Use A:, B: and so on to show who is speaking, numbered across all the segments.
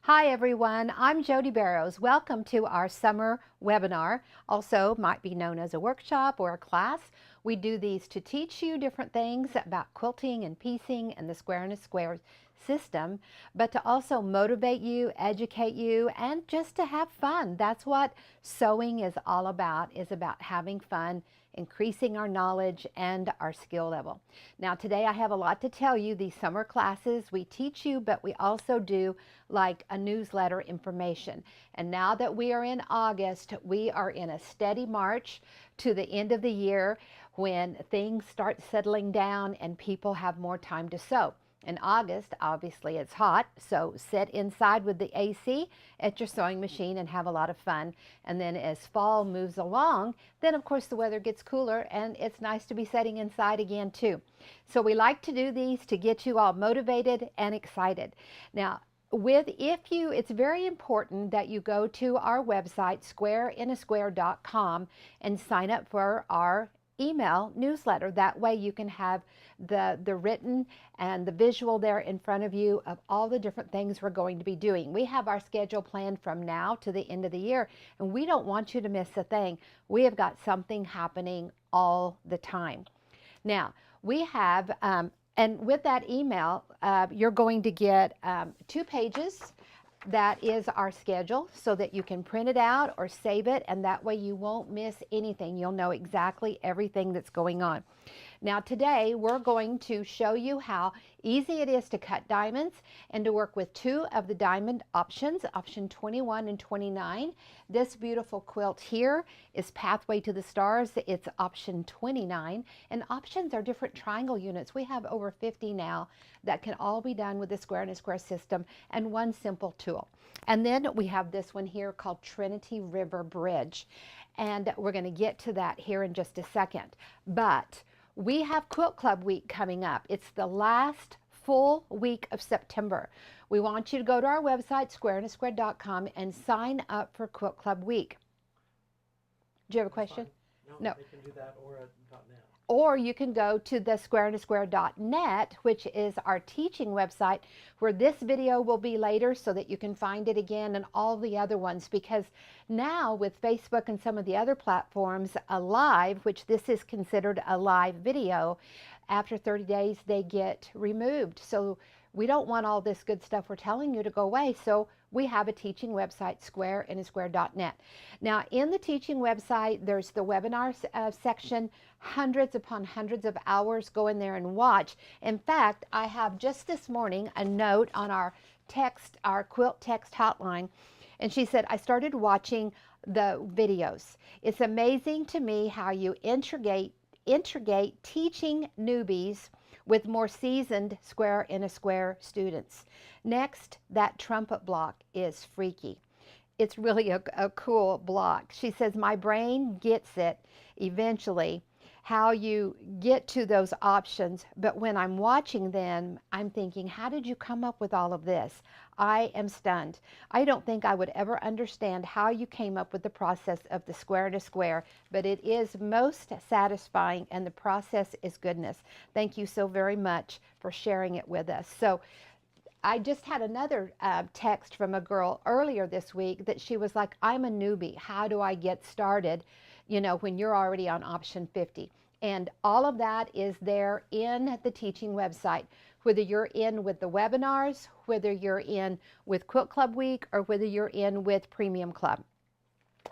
A: Hi everyone, I'm Jody Barrows. Welcome to our summer webinar, also might be known as a workshop or a class. We do these to teach you different things about quilting and piecing and the square in a square system, but to also motivate you, educate you, and just to have fun. That's what sewing is all about, is about having fun, increasing our knowledge and our skill level. Now today I have a lot to tell you. These summer classes, we teach you, but we also do like a newsletter information. And now that we are in August, we are in a steady march to the end of the year when things start settling down and people have more time to sew. In August, obviously it's hot, so sit inside with the AC at your sewing machine and have a lot of fun. And then as fall moves along, then of course the weather gets cooler and it's nice to be sitting inside again too. So we like to do these to get you all motivated and excited. Now, it's very important that you go to our website, squareinasquare.com, and sign up for our email newsletter. That way you can have the written and the visual there in front of you of all the different things we're going to be doing. We have our schedule planned from now to the end of the year, and we don't want you to miss a thing. We have got something happening all the time. Now, we have, and with that email, you're going to get 2 pages. That is our schedule so that you can print it out or save it, and that way you won't miss anything. You'll know exactly everything that's going on. Now today we're going to show you how easy it is to cut diamonds and to work with 2 of the diamond options, option 21 and 29. This beautiful quilt here is Pathway to the Stars. It's option 29, and options are different triangle units. We have over 50 now that can all be done with the square in a square system and one simple tool. And then we have this one here called Trinity River Bridge, and we're going to get to that here in just a second. But we have Quilt Club Week coming up. It's the last full week of September. We want you to go to our website, squareinasquare.com, and sign up for Quilt Club Week. Do you have a question?
B: No. They can do that or at .net.
A: Or you can go to the squareinasquare.net, which is our teaching website, where this video will be later so that you can find it again and all the other ones. Because now with Facebook and some of the other platforms, a live, which this is considered a live video, after 30 days they get removed. So we don't want all this good stuff we're telling you to go away. So we have a teaching website, squareinasquare.net. Now, in the teaching website, there's the webinars section, hundreds upon hundreds of hours. Go in there and watch. In fact, I have just this morning a note on our quilt text hotline, and she said, I started watching the videos. It's amazing to me how you integrate teaching newbies with more seasoned square in a square students. Next, that trumpet block is freaky. It's really a cool block. She says, my brain gets it eventually, how you get to those options, but when I'm watching them, I'm thinking, how did you come up with all of this? I am stunned. I don't think I would ever understand how you came up with the process of the square in a square, but it is most satisfying, and the process is goodness. Thank you so very much for sharing it with us. So I just had another text from a girl earlier this week that she was like, I'm a newbie. How do I get started? You know, when you're already on option 50. And all of that is there in the teaching website, whether you're in with the webinars, whether you're in with Quilt Club Week, or whether you're in with Premium Club.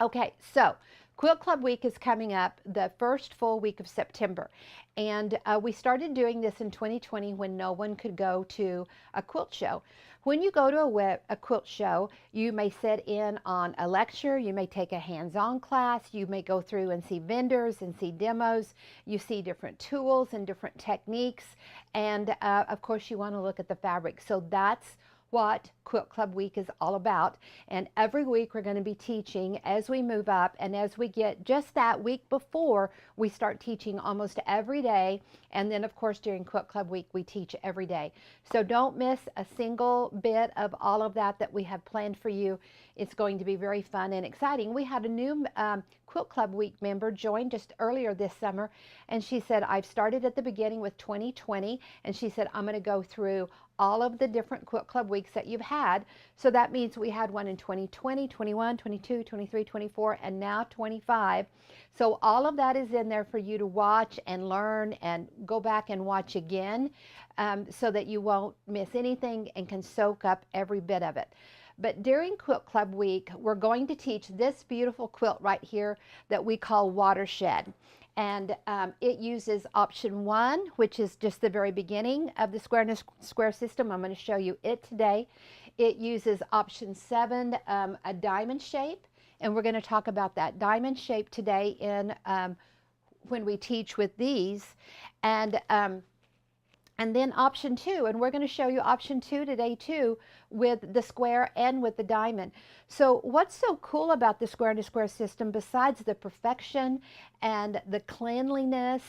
A: Okay, so Quilt Club Week is coming up the first full week of September. And we started doing this in 2020 when no one could go to a quilt show. When you go to a quilt show, you may sit in on a lecture, you may take a hands-on class, you may go through and see vendors and see demos, you see different tools and different techniques, and of course you want to look at the fabric. So that's what Quilt Club Week is all about. And every week we're going to be teaching as we move up, and as we get just that week before, we start teaching almost every day, And then, of course, during Quilt Club Week, we teach every day. So don't miss a single bit of all of that we have planned for you. It's going to be very fun and exciting. We had a new Quilt Club Week member join just earlier this summer, and she said, I've started at the beginning with 2020, and she said, I'm going to go through all of the different Quilt Club weeks that you've had. So that means we had one in 2020, 21, 22, 23, 24, and now 25. So all of that is in there for you to watch and learn and go back and watch again, so that you won't miss anything and can soak up every bit of it. But during Quilt Club Week, we're going to teach this beautiful quilt right here that we call Watershed. And it uses option 1, which is just the very beginning of the square system. I'm going to show you it today. It uses option 7, a diamond shape, and we're going to talk about that diamond shape today in when we teach with these. And then option 2, and we're going to show you option 2 today too, with the square and with the diamond. So what's so cool about the square to square system, besides the perfection and the cleanliness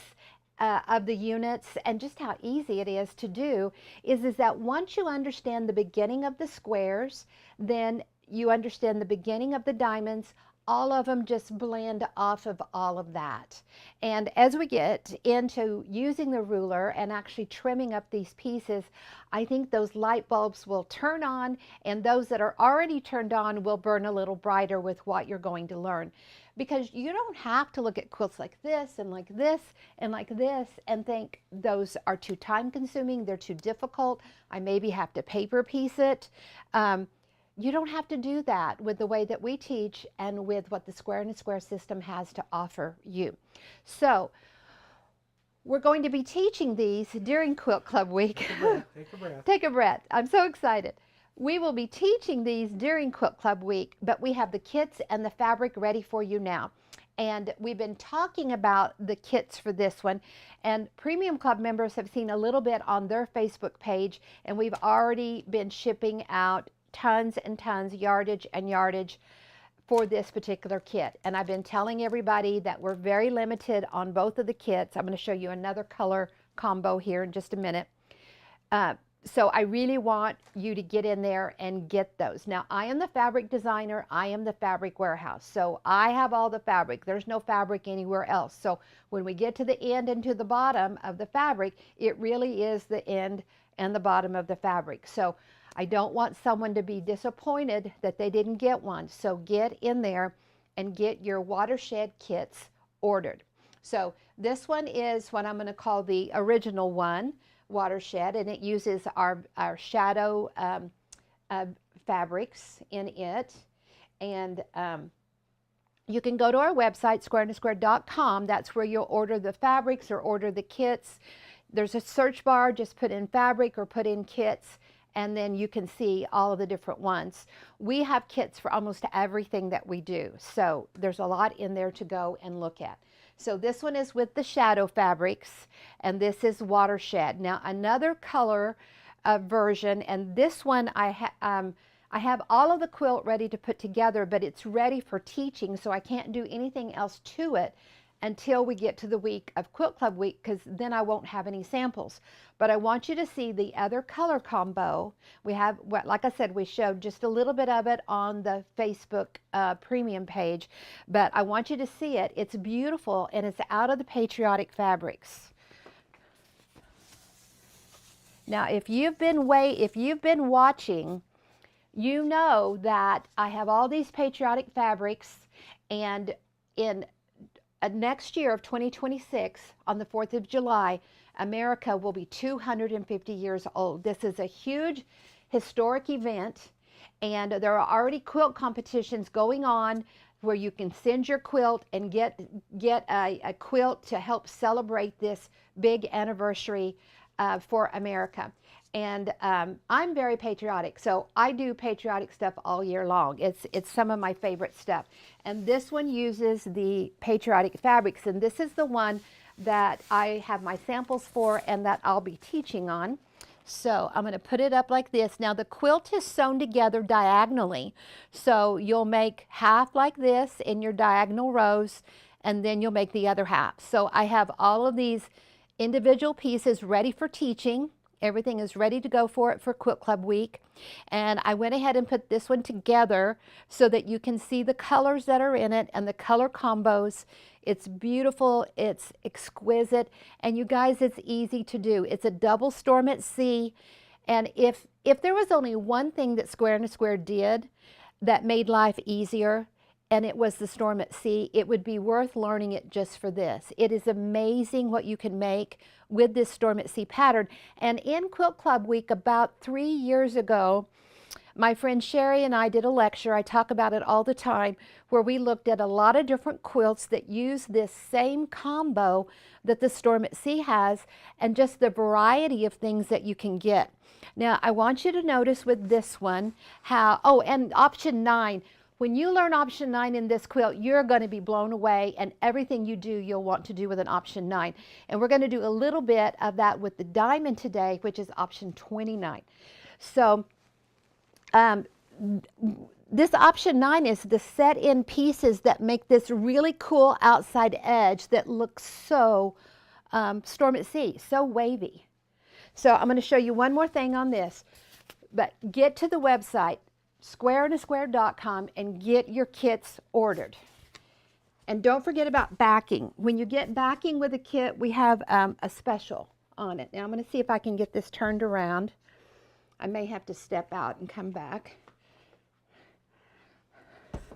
A: of the units and just how easy it is to do, is that once you understand the beginning of the squares, then you understand the beginning of the diamonds. All of them just blend off of all of that. And as we get into using the ruler and actually trimming up these pieces, I think those light bulbs will turn on, and those that are already turned on will burn a little brighter with what you're going to learn. Because you don't have to look at quilts like this and like this and like this and think those are too time consuming, they're too difficult, I maybe have to paper piece it. You don't have to do that with the way that we teach and with what the square and a square system has to offer you. So we're going to be teaching these during Quilt Club Week.
B: Take a breath. Take a breath.
A: Take a breath. I'm so excited. We will be teaching these during Quilt Club Week, but we have the kits and the fabric ready for you now. And we've been talking about the kits for this one, and Premium Club members have seen a little bit on their Facebook page, and we've already been shipping out tons and tons, yardage and yardage for this particular kit. And I've been telling everybody that we're very limited on both of the kits. I'm going to show you another color combo here in just a minute. So I really want you to get in there and get those. Now, I am the fabric designer. I am the fabric warehouse. So I have all the fabric. There's no fabric anywhere else. So when we get to the end and to the bottom of the fabric, it really is the end and the bottom of the fabric. So I don't want someone to be disappointed that they didn't get one. So get in there and get your Watershed kits ordered. So this one is what I'm going to call the original one, Watershed, and it uses our shadow fabrics in it. And you can go to our website, squareandasquare.com. That's where you'll order the fabrics or order the kits. There's a search bar, just put in fabric or put in kits, and then you can see all of the different ones. We have kits for almost everything that we do, so there's a lot in there to go and look at. So this one is with the shadow fabrics, and this is Watershed. Now another color version, and this one I have all of the quilt ready to put together, but it's ready for teaching, so I can't do anything else to it until we get to the week of Quilt Club Week, because then I won't have any samples. But I want you to see the other color combo. We have, like I said, we showed just a little bit of it on the Facebook premium page, but I want you to see it. It's beautiful, and it's out of the patriotic fabrics. Now, if you've been watching, you know that I have all these patriotic fabrics, and in next year of 2026, on the 4th of July, America will be 250 years old. This is a huge historic event, and there are already quilt competitions going on where you can send your quilt and get a quilt to help celebrate this big anniversary for America. And I'm very patriotic, so I do patriotic stuff all year long. It's some of my favorite stuff. And this one uses the patriotic fabrics, and this is the one that I have my samples for and that I'll be teaching on. So I'm going to put it up like this. Now the quilt is sewn together diagonally, so you'll make half like this in your diagonal rows, and then you'll make the other half. So I have all of these individual pieces ready for teaching. Everything is ready to go for it for Quilt Club Week. And I went ahead and put this one together so that you can see the colors that are in it and the color combos. It's beautiful, it's exquisite, and you guys, it's easy to do. It's a double storm at sea. And if there was only one thing that Square and a Square did that made life easier, and it was the storm at sea, it would be worth learning it just for this. It is amazing what you can make with this storm at sea pattern. And in Quilt Club Week about 3 years ago, my friend Sherry and I did a lecture, I talk about it all the time, where we looked at a lot of different quilts that use this same combo that the storm at sea has, and just the variety of things that you can get. Now, I want you to notice with this one how, oh, and option 9, when you learn option 9 in this quilt, you're going to be blown away, and everything you do, you'll want to do with an option 9. And we're going to do a little bit of that with the diamond today, which is option 29. So this option 9 is the set-in pieces that make this really cool outside edge that looks so storm at sea, so wavy. So I'm going to show you one more thing on this, but get to the website, squareandasquare.com, and get your kits ordered. And don't forget about backing. When you get backing with a kit, we have a special on it. Now I'm going to see if I can get this turned around. I may have to step out and come back.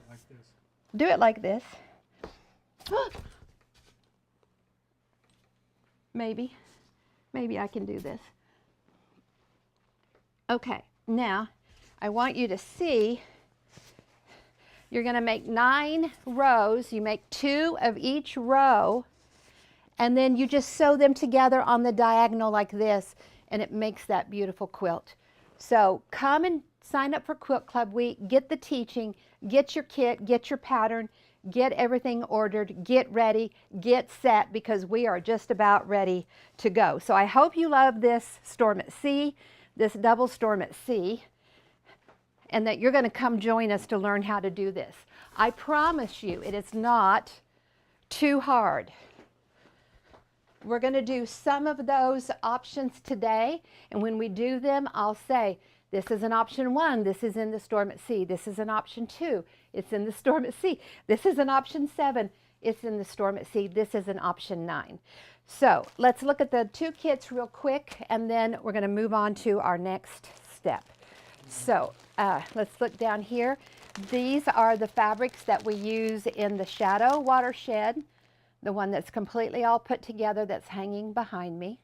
B: Like this.
A: Do it like this. Maybe I can do this. Okay, now I want you to see, you're going to make 9 rows. You make 2 of each row, and then you just sew them together on the diagonal like this, and it makes that beautiful quilt. So come and sign up for Quilt Club Week, get the teaching, get your kit, get your pattern, get everything ordered, get ready, get set, because we are just about ready to go. So I hope you love this storm at sea, this double storm at sea, and that you're going to come join us to learn how to do this. I promise you it is not too hard. We're going to do some of those options today, and when we do them, I'll say, this is an option 1, this is in the storm at sea. This is an option 2, it's in the storm at sea. This is an option 7, it's in the storm at sea. This is an option 9. So let's look at the 2 kits real quick, and then we're going to move on to our next step. So let's look down here. These are the fabrics that we use in the shadow watershed, the one that's completely all put together that's hanging behind me.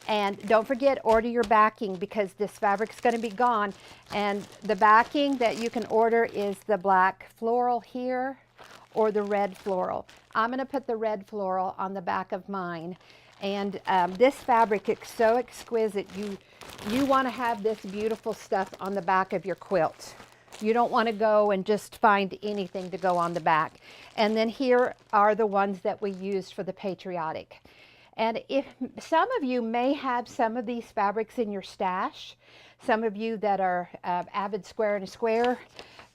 A: And don't forget, order your backing, because this fabric's going to be gone. And the backing that you can order is the black floral here or the red floral. I'm going to put the red floral on the back of mine. And this fabric is so exquisite. You want to have this beautiful stuff on the back of your quilt. You don't want to go and just find anything to go on the back. And then here are the ones that we used for the patriotic. And if some of you may have some of these fabrics in your stash, some of you that are avid Square and a Square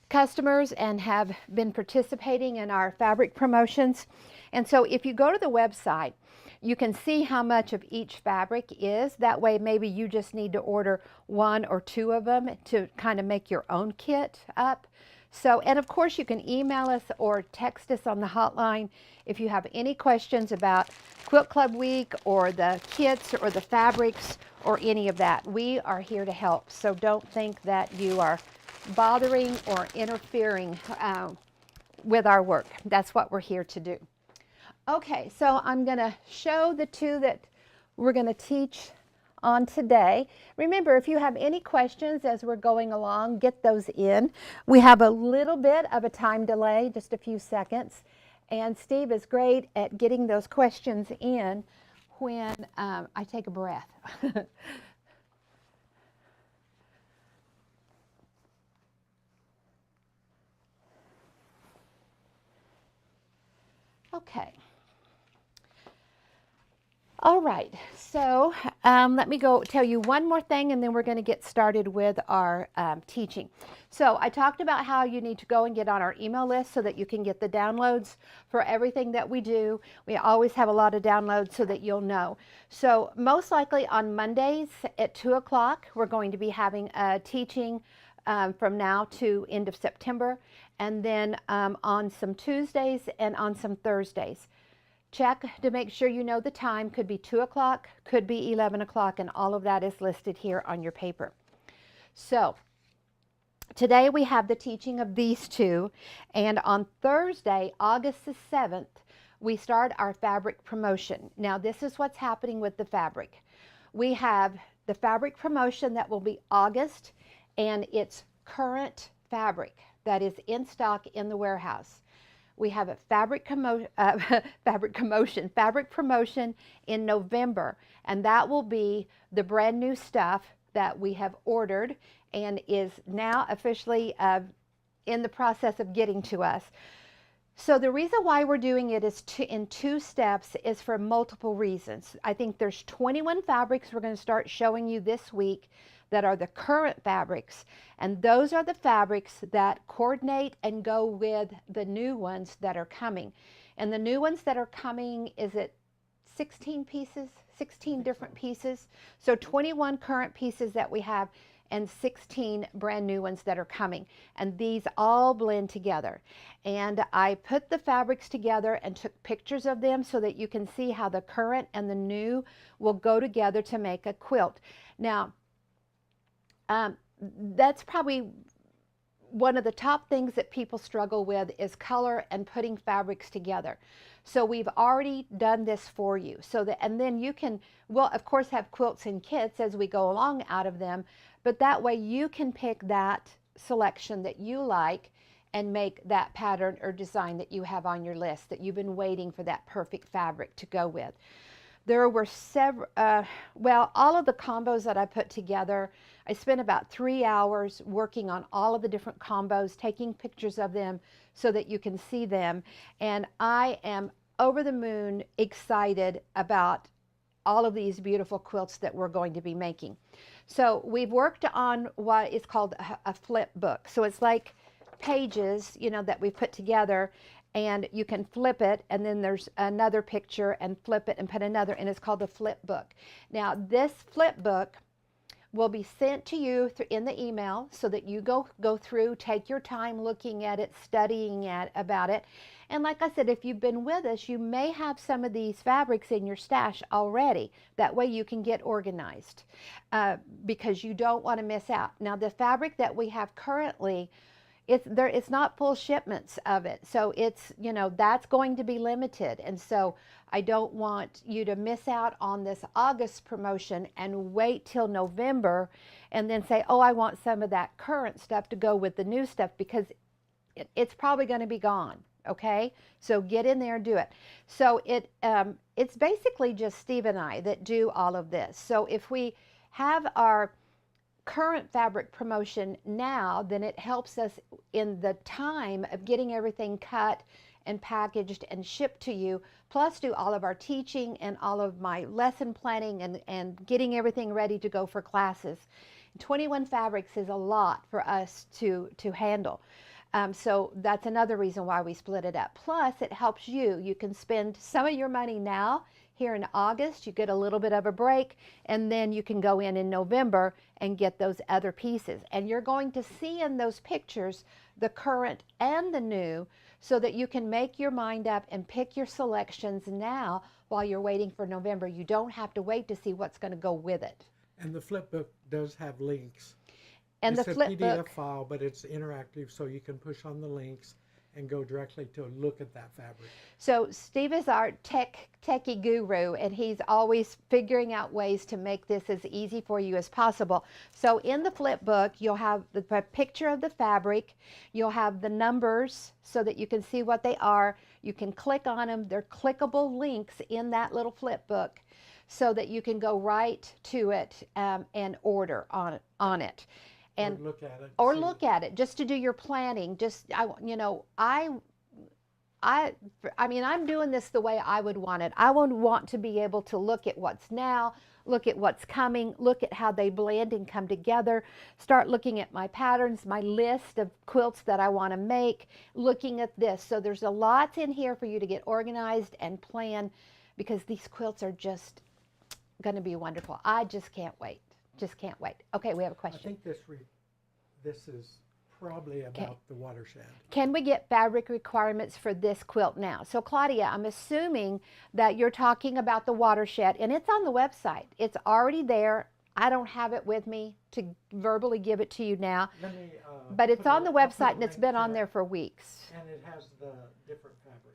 A: customers and have been participating in our fabric promotions. And so if you go to the website, you can see how much of each fabric is. That way maybe you just need to order 1 or 2 of them to kind of make your own kit up. So, and of course you can email us or text us on the hotline if you have any questions about Quilt Club Week or the kits or the fabrics or any of that. We are here to help. So don't think that you are bothering or interfering with our work. That's what we're here to do. Okay, so I'm going to show the 2 that we're going to teach on today. Remember, if you have any questions as we're going along, get those in. We have a little bit of a time delay, just a few seconds, and Steve is great at getting those questions in when I take a breath. Okay. All right, so Let me go tell you one more thing, and then we're going to get started with our teaching. So I talked about how you need to go and get on our email list so that you can get the downloads for everything that we do. We always have a lot of downloads so that you'll know. So most likely on Mondays at 2 o'clock, we're going to be having a teaching from now to end of September, and then on some Tuesdays and on some Thursdays. Check to make sure you know the time. Could be 2 o'clock, could be 11 o'clock, and all of that is listed here on your paper. So today we have the teaching of these two, and on Thursday, August the 7th, we start our fabric promotion. Now this is what's happening with the fabric. We have the fabric promotion that will be August, and it's current fabric that is in stock in the warehouse. We have a fabric promotion in November, and that will be the brand new stuff that we have ordered and is now officially in the process of getting to us. So the reason why we're doing it is in 2 steps is for multiple reasons. I think there's 21 fabrics we're going to start showing you this week that are the current fabrics, and those are the fabrics that coordinate and go with the new ones that are coming. And the new ones that are coming, is it 16 pieces, 16 different pieces? So 21 current pieces that we have and 16 brand new ones that are coming, and these all blend together. And I put the fabrics together and took pictures of them so that you can see how the current and the new will go together to make a quilt. Now that's probably one of the top things that people struggle with is color and putting fabrics together. So we've already done this for you, so that, and then you can, well, of course, have quilts and kits as we go along out of them, but that way you can pick that selection that you like and make that pattern or design that you have on your list that you've been waiting for that perfect fabric to go with. There were several, all of the combos that I put together, I spent about 3 hours working on all of the different combos, taking pictures of them so that you can see them. And I am over the moon excited about all of these beautiful quilts that we're going to be making. So we've worked on what is called a flip book. So it's like pages, you know, that we put together, and you can flip it, and then there's another picture, and flip it and put another, and it's called a flip book. Now this flip book will be sent to you in the email so that you go through, take your time looking at it, studying about it. And like I said, if you've been with us, you may have some of these fabrics in your stash already. That way you can get organized because you don't want to miss out. Now the fabric that we have currently, it's not full shipments of it, so it's, you know, that's going to be limited, and so I don't want you to miss out on this August promotion and wait till November and then say, oh, I want some of that current stuff to go with the new stuff, because it's probably going to be gone. Okay, so get in there and do it. So it's basically just Steve and I that do all of this. So if we have our current fabric promotion now, then it helps us in the time of getting everything cut and packaged and shipped to you, plus do all of our teaching and all of my lesson planning and getting everything ready to go for classes. 21 fabrics is a lot for us to handle. So that's another reason why we split it up. Plus it helps you. You can spend some of your money now here in August, you get a little bit of a break, and then you can go in November and get those other pieces. And you're going to see in those pictures the current and the new, so that you can make your mind up and pick your selections now while you're waiting for November. You don't have to wait to see what's going to go with it.
B: And the flip book does have links.
A: And
B: it's
A: the
B: a
A: flip
B: PDF
A: book
B: file, but it's interactive, so you can push on the links and go directly to look at that fabric.
A: So Steve is our techie guru, and he's always figuring out ways to make this as easy for you as possible. So in the flip book, you'll have the picture of the fabric, you'll have the numbers so that you can see what they are. You can click on them. They're clickable links in that little flip book so that you can go right to it and order on it. And
B: or
A: look at it just to do your planning. I mean, I'm doing this the way I would want it. I would want to be able to look at what's now, look at what's coming, look at how they blend and come together, start looking at my patterns, my list of quilts that I want to make, looking at this. So there's a lot in here for you to get organized and plan, because these quilts are just going to be wonderful. I just can't wait. Just can't wait. Okay, we have a
B: I
A: question.
B: think this is probably about the watershed.
A: Can we get fabric requirements for this quilt now? So Claudia, I'm assuming that you're talking about the watershed, and it's on the website. It's already there. I don't have it with me to verbally give it to you now,
B: Let me,
A: but it's on the
B: I'll put a
A: website and it's
B: link
A: been
B: to
A: on
B: it,
A: there for weeks.
B: and it has the different fabrics.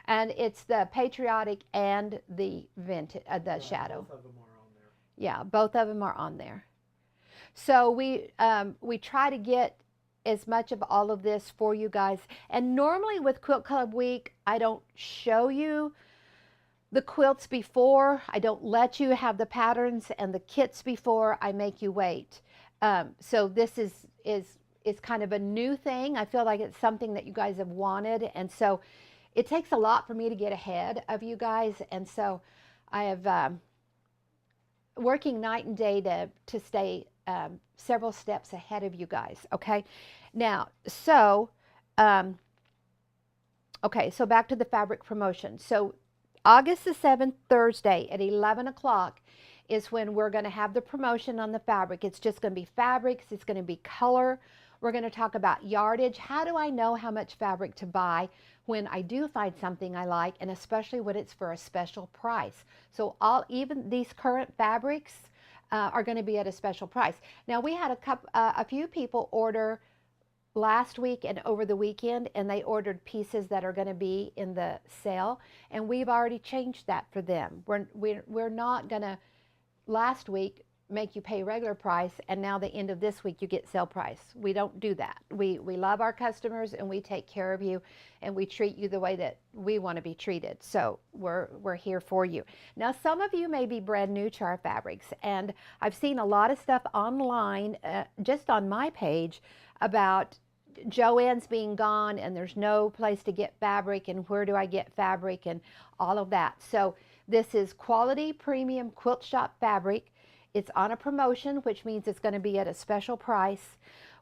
A: And it's the patriotic and the vintage, the
B: Yeah,
A: shadow.
B: both of them are on there.
A: Yeah, both of them are on there. So we try to get as much of all of this for you guys. And normally with Quilt Club Week, I don't show you the quilts before. I don't let you have the patterns and the kits before. I make you wait. So this is kind of a new thing. I feel like it's something that you guys have wanted, and so it takes a lot for me to get ahead of you guys. And so I have working night and day to stay several steps ahead of you guys. Okay, now okay, so back to the fabric promotion. So August the 7th, Thursday at 11 o'clock is when we're going to have the promotion on the fabric. It's just going to be fabrics. It's going to be color. We're going to talk about yardage. How do I know how much fabric to buy when I do find something I like, and especially when it's for a special price? So even these current fabrics are going to be at a special price. Now we had a few people order last week and over the weekend, and they ordered pieces that are going to be in the sale, and we've already changed that for them. We're not going to last week make you pay regular price, and now the end of this week you get sale price. We don't do that. We love our customers, and we take care of you, and we treat you the way that we want to be treated. So we're here for you. Now some of you may be brand new to our fabrics, and I've seen a lot of stuff online just on my page about Joann's being gone and there's no place to get fabric, and where do I get fabric and all of that. So this is quality premium quilt shop fabric. It's on a promotion, which means it's going to be at a special price.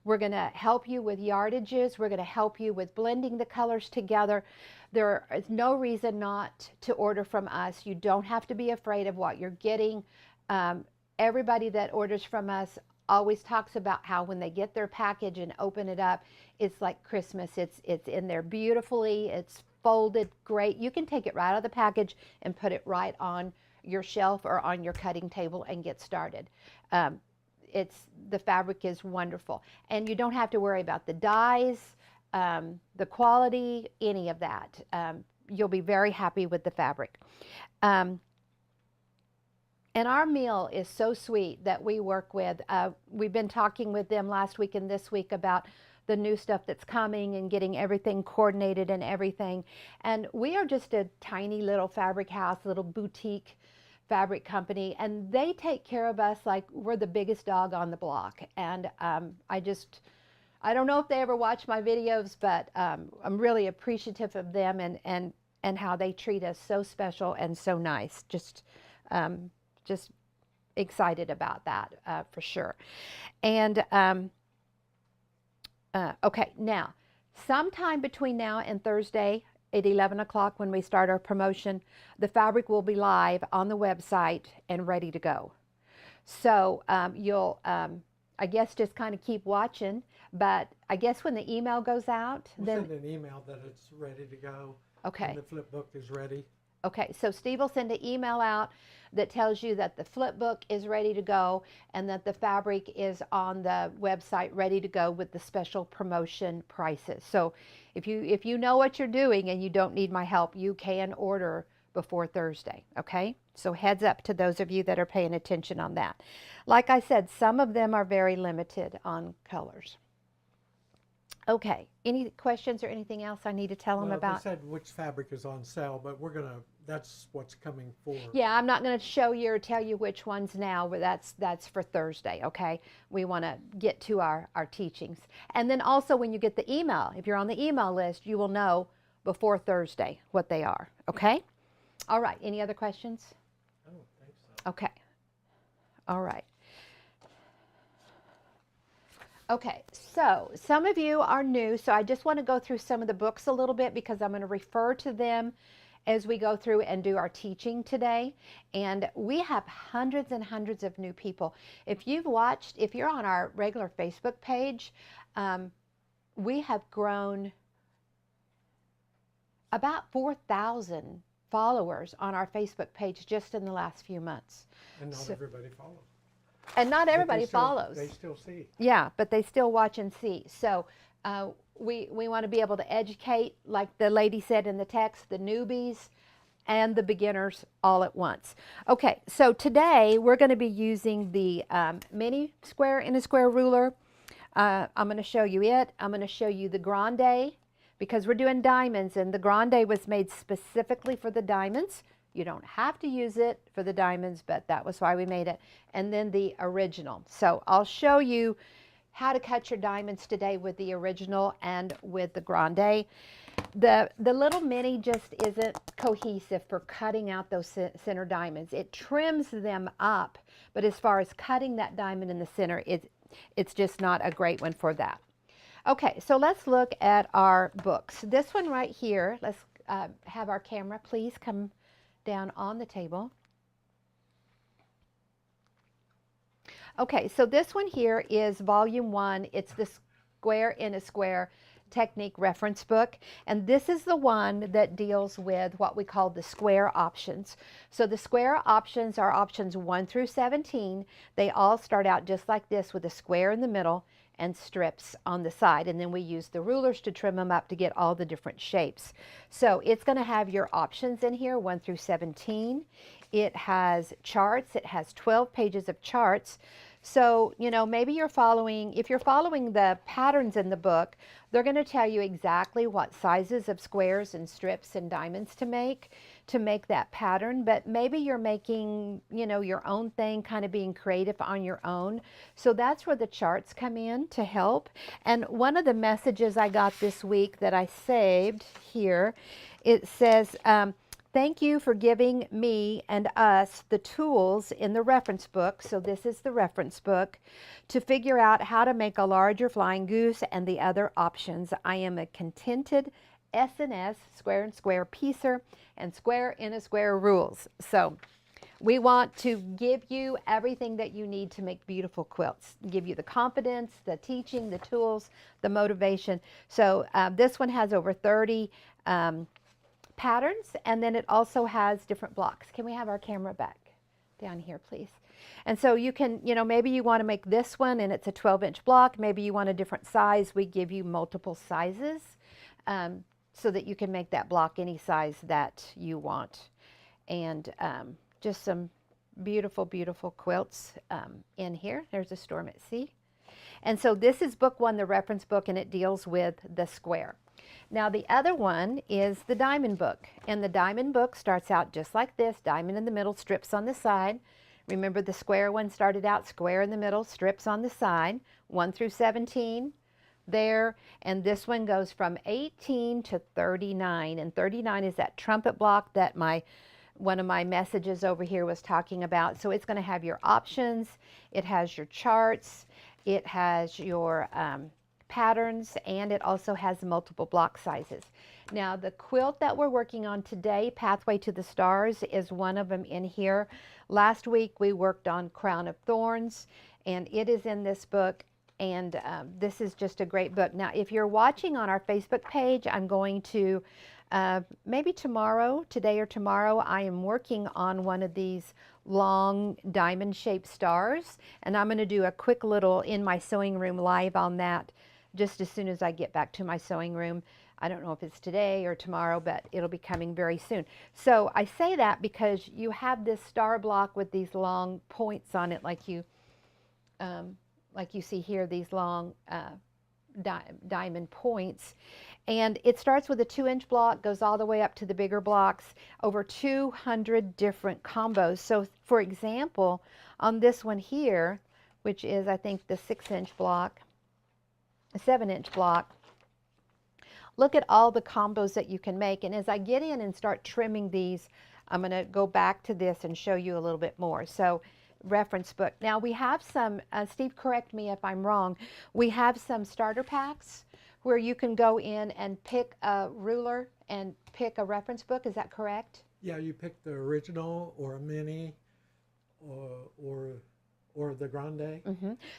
A: We're going to help you with yardages. We're going to help you with blending the colors together. There is no reason not to order from us. You don't have to be afraid of what you're getting. Everybody that orders from us always talks about how when they get their package and open it up, it's like Christmas. It's in there beautifully. It's folded great. You can take it right out of the package and put it right on your shelf or on your cutting table and get started. The fabric is wonderful, and you don't have to worry about the dyes, the quality, any of that. You'll be very happy with the fabric. And our mill is so sweet that we work with. We've been talking with them last week and this week about the new stuff that's coming and getting everything coordinated and everything. And we are just a tiny little fabric house, little boutique fabric company, and they take care of us like we're the biggest dog on the block. And I don't know if they ever watch my videos, but I'm really appreciative of them and how they treat us so special and so nice. Just excited about that for sure. And okay, now sometime between now and Thursday at 11 o'clock when we start our promotion, the fabric will be live on the website and ready to go. So you'll, I guess, just kind of keep watching, but I guess when the email goes out,
B: We'll
A: then
B: send an email that it's ready to go.
A: Okay.
B: And the flip book is ready.
A: Okay, so Steve will send an email out that tells you that the flip book is ready to go and that the fabric is on the website ready to go with the special promotion prices. So if you know what you're doing and you don't need my help, you can order before Thursday, okay? So heads up to those of you that are paying attention on that. Like I said, some of them are very limited on colors. Okay, any questions or anything else I need to tell them about?
B: They said which fabric is on sale, but that's what's coming for.
A: Yeah, I'm not going to show you or tell you which ones now, but that's for Thursday, okay? We want to get to our teachings. And then also when you get the email, if you're on the email list, you will know before Thursday what they are, okay? All right, any other questions?
B: Oh,
A: Okay. All right. Okay, so some of you are new, so I just want to go through some of the books a little bit because I'm going to refer to them as we go through and do our teaching today. And we have hundreds and hundreds of new people. If you're on our regular Facebook page, we have grown about 4,000 followers on our Facebook page just in the last few months.
B: And not everybody follows.
A: And not everybody
B: still,
A: follows.
B: They still see.
A: Yeah, but they still watch and see. So we want to be able to educate, like the lady said in the text, the newbies and the beginners all at once. Okay, so today we're going to be using the mini square in a square ruler. I'm going to show you it. I'm going to show you the grande because we're doing diamonds, and the grande was made specifically for the diamonds. You don't have to use it for the diamonds, but that was why we made it. And then the original. So I'll show you how to cut your diamonds today with the original and with the grande. The little mini just isn't cohesive for cutting out those center diamonds. It trims them up, but as far as cutting that diamond in the center, it's just not a great one for that. Okay, so let's look at our books. This one right here, let's have our camera please come down on the table. Okay, so this one here is volume 1. It's the Square in a Square Technique reference book, and this is the one that deals with what we call the square options. So the square options are options 1 through 17. They all start out just like this with a square in the middle and strips on the side, and then we use the rulers to trim them up to get all the different shapes. So it's going to have your options in here 1 through 17. It has charts. It has 12 pages of charts. So, you know, maybe if you're following the patterns in the book, they're going to tell you exactly what sizes of squares and strips and diamonds to make that pattern. But maybe you're making, you know, your own thing, kind of being creative on your own. So that's where the charts come in to help. And one of the messages I got this week that I saved here, it says, thank you for giving me and us the tools in the reference book, so this is the reference book, to figure out how to make a larger flying goose and the other options. I am a contented S&S, square and square piecer, and square in a square rules. So we want to give you everything that you need to make beautiful quilts, give you the confidence, the teaching, the tools, the motivation. So this one has over 30 patterns, and then it also has different blocks. Can we have our camera back down here, please? And so you can, you know, maybe you want to make this one and it's a 12-inch block. Maybe you want a different size. We give you multiple sizes so that you can make that block any size that you want. And just some beautiful, beautiful quilts in here. There's a Storm at Sea. And so this is book 1, the reference book, and it deals with the square. Now the other one is the diamond book, and the diamond book starts out just like this, diamond in the middle, strips on the side. Remember the square one started out square in the middle, strips on the side, 1 through 17 there, and this one goes from 18 to 39, and 39 is that trumpet block that one of my messages over here was talking about. So it's going to have your options, it has your charts, it has your patterns, and it also has multiple block sizes. Now the quilt that we're working on today, Pathway to the Stars, is one of them in here. Last week we worked on Crown of Thorns, and it is in this book, and this is just a great book. Now if you're watching on our Facebook page, I'm going to maybe tomorrow, today or tomorrow, I am working on one of these long diamond shaped stars, and I'm going to do a quick little in my sewing room live on that just as soon as I get back to my sewing room. I don't know if it's today or tomorrow, but it'll be coming very soon. So I say that because you have this star block with these long points on it, like you see here, these long diamond points. And it starts with a 2-inch block, goes all the way up to the bigger blocks, over 200 different combos. So for example, on this one here, which is I think the 6-inch block, a 7-inch block, look at all the combos that you can make. And as I get in and start trimming these I'm going to go back to this and show you a little bit more. So reference book. Now we have some, Steve, correct me if I'm wrong, we have some starter packs where you can go in and pick a ruler and pick a reference book. Is that correct?
B: Yeah, you pick the original or a mini or the grande,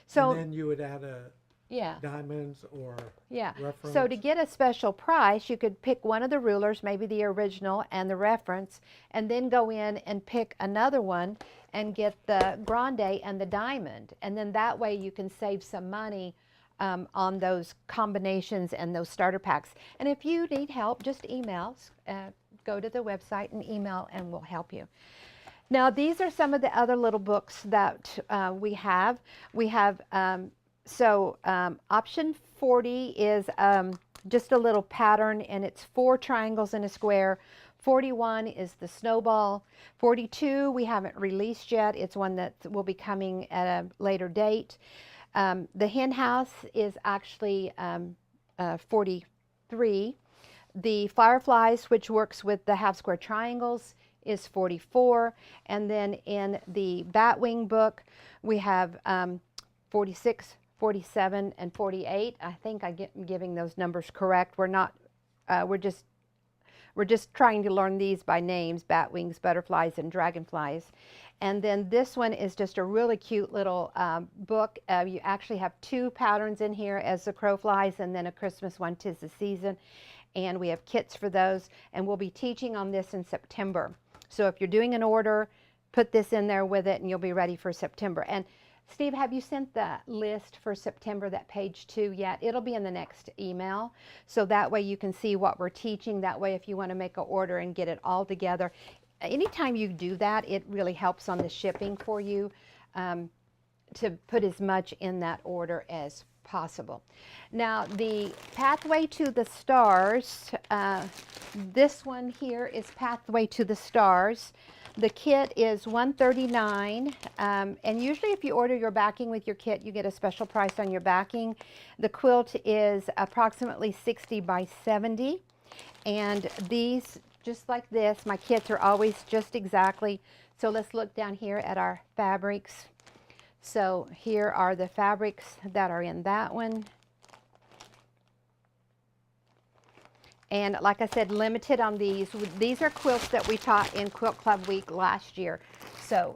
A: So
B: and then you would add a
A: yeah.
B: diamonds or
A: Yeah.
B: reference.
A: So to get a special price, you could pick one of the rulers, maybe the original and the reference, and then go in and pick another one and get the grande and the diamond. And then that way you can save some money on those combinations and those starter packs. And if you need help, just email. Go to the website and email and we'll help you. Now these are some of the other little books that we have. We have option 40 is just a little pattern, and it's 4 triangles in a square. 41 is the snowball. 42 we haven't released yet. It's one that will be coming at a later date. The hen house is actually 43. The fireflies, which works with the half square triangles, is 44. And then in the batwing book, we have 46, 47, and 48. I think I'm giving those numbers correct. We're not, we're just trying to learn these by names: batwings, butterflies, and dragonflies. And then this one is just a really cute little book. You actually have 2 patterns in here, As the Crow Flies, and then a Christmas one, 'Tis the Season. And we have kits for those, and we'll be teaching on this in September. So if you're doing an order, put this in there with it and you'll be ready for September. And Steve, have you sent the list for September, that page 2 yet? It'll be in the next email. So that way you can see what we're teaching. That way if you want to make an order and get it all together, anytime you do that, it really helps on the shipping for you to put as much in that order as possible. Now the Pathway to the Stars, this one here is Pathway to the Stars. The kit is $139, and usually if you order your backing with your kit, you get a special price on your backing. The quilt is approximately 60 by 70, and these, just like this, my kits are always just exactly. So let's look down here at our fabrics. So here are the fabrics that are in that one. And like I said, limited on these. These are quilts that we taught in Quilt Club Week last year. So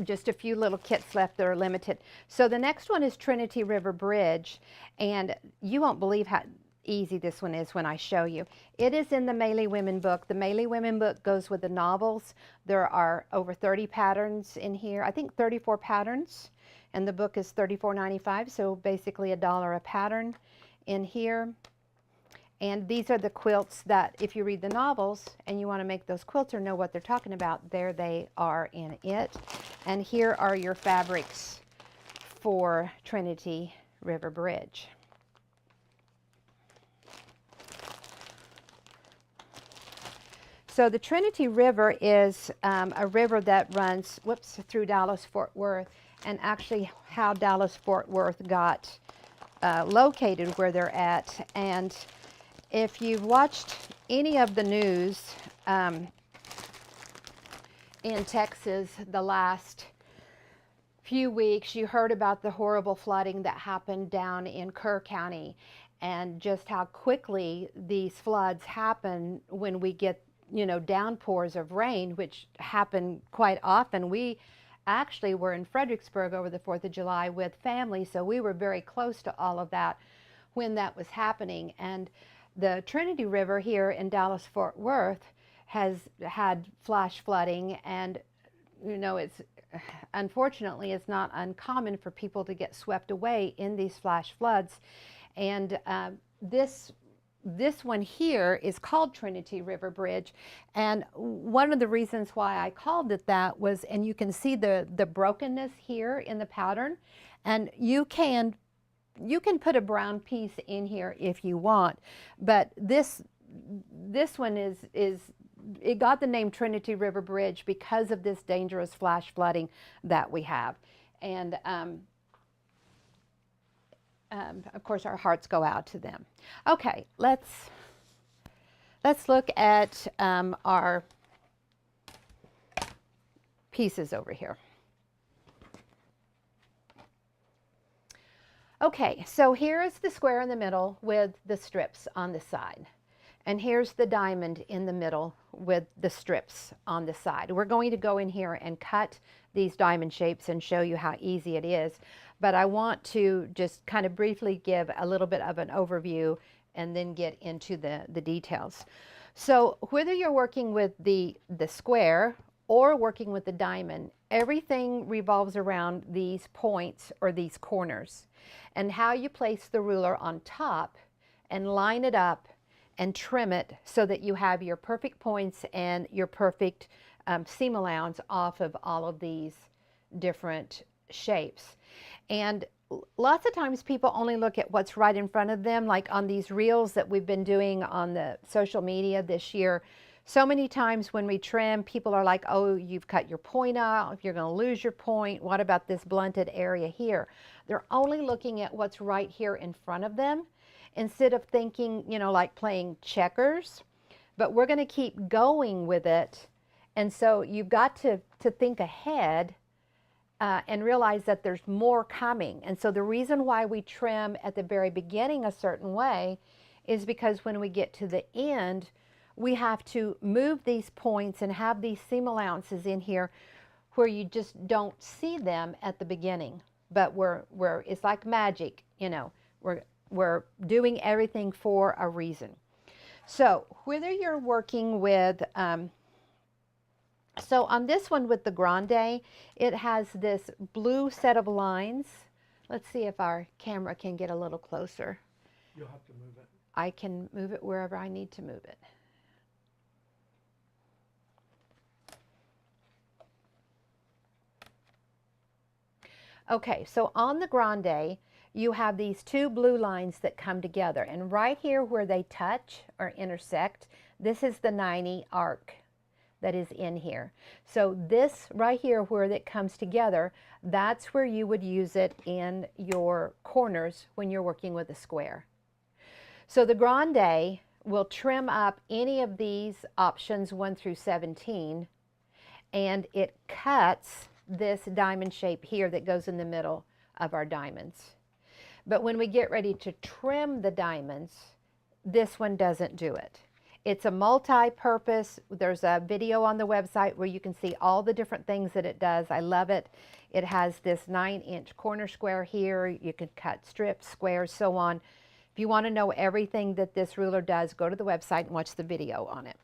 A: just a few little kits left that are limited. So the next one is Trinity River Bridge. And you won't believe how easy this one is when I show you. It is in the Melee Women book. The Melee Women book goes with the novels. There are over 30 patterns in here. I think 34 patterns. And the book is $34.95. So basically $1 a pattern in here. And these are the quilts that, if you read the novels and you want to make those quilts or know what they're talking about, there they are in it. And here are your fabrics for Trinity River Bridge. So the Trinity River is a river that runs, through Dallas-Fort Worth, and actually how Dallas-Fort Worth got located where they're at. And if you've watched any of the news in Texas the last few weeks, you heard about the horrible flooding that happened down in Kerr County, and just how quickly these floods happen when we get, you know, downpours of rain, which happen quite often. We actually were in Fredericksburg over the 4th of July with family, so we were very close to all of that when that was happening. And the Trinity River here in Dallas-Fort Worth has had flash flooding, and you know, it's unfortunately it's not uncommon for people to get swept away in these flash floods. And this one here is called Trinity River Bridge, and one of the reasons why I called it that was, and you can see the brokenness here in the pattern, and you can put a brown piece in here if you want, but this one is it got the name Trinity River Bridge because of this dangerous flash flooding that we have. And of course our hearts go out to them. Okay, let's look at our pieces over here. Okay, so here's the square in the middle with the strips on the side. And here's the diamond in the middle with the strips on the side. We're going to go in here and cut these diamond shapes and show you how easy it is. But I want to just kind of briefly give a little bit of an overview and then get into the details. So whether you're working with the square or working with the diamond, everything revolves around these points or these corners and how you place the ruler on top and line it up and trim it so that you have your perfect points and your perfect seam allowance off of all of these different shapes. And lots of times people only look at what's right in front of them, like on these reels that we've been doing on the social media this year. So many times when we trim, people are like, oh, you've cut your point out, you're going to lose your point. What about this blunted area here? They're only looking at what's right here in front of them instead of thinking, you know, like playing checkers. But we're going to keep going with it. And so you've got to think ahead and realize that there's more coming. And so the reason why we trim at the very beginning a certain way is because when we get to the end, we have to move these points and have these seam allowances in here where you just don't see them at the beginning. But it's like magic, you know, we're doing everything for a reason. So whether you're working with, so on this one with the grande, it has this blue set of lines. Let's see if our camera can get a little closer.
B: You'll have to move it.
A: I can move it wherever I need to move it. Okay, so on the grande, you have these two blue lines that come together, and right here where they touch or intersect, this is the 90 arc that is in here. So this right here where it comes together, that's where you would use it in your corners when you're working with a square. So the grande will trim up any of these options 1 through 17, and it cuts this diamond shape here that goes in the middle of our diamonds. But when we get ready to trim the diamonds, this one doesn't do it. It's a multi-purpose. There's a video on the website where you can see all the different things that it does. I love it. It has this 9-inch corner square here. You can cut strips, squares, so on. If you want to know everything that this ruler does, go to the website and watch the video on it.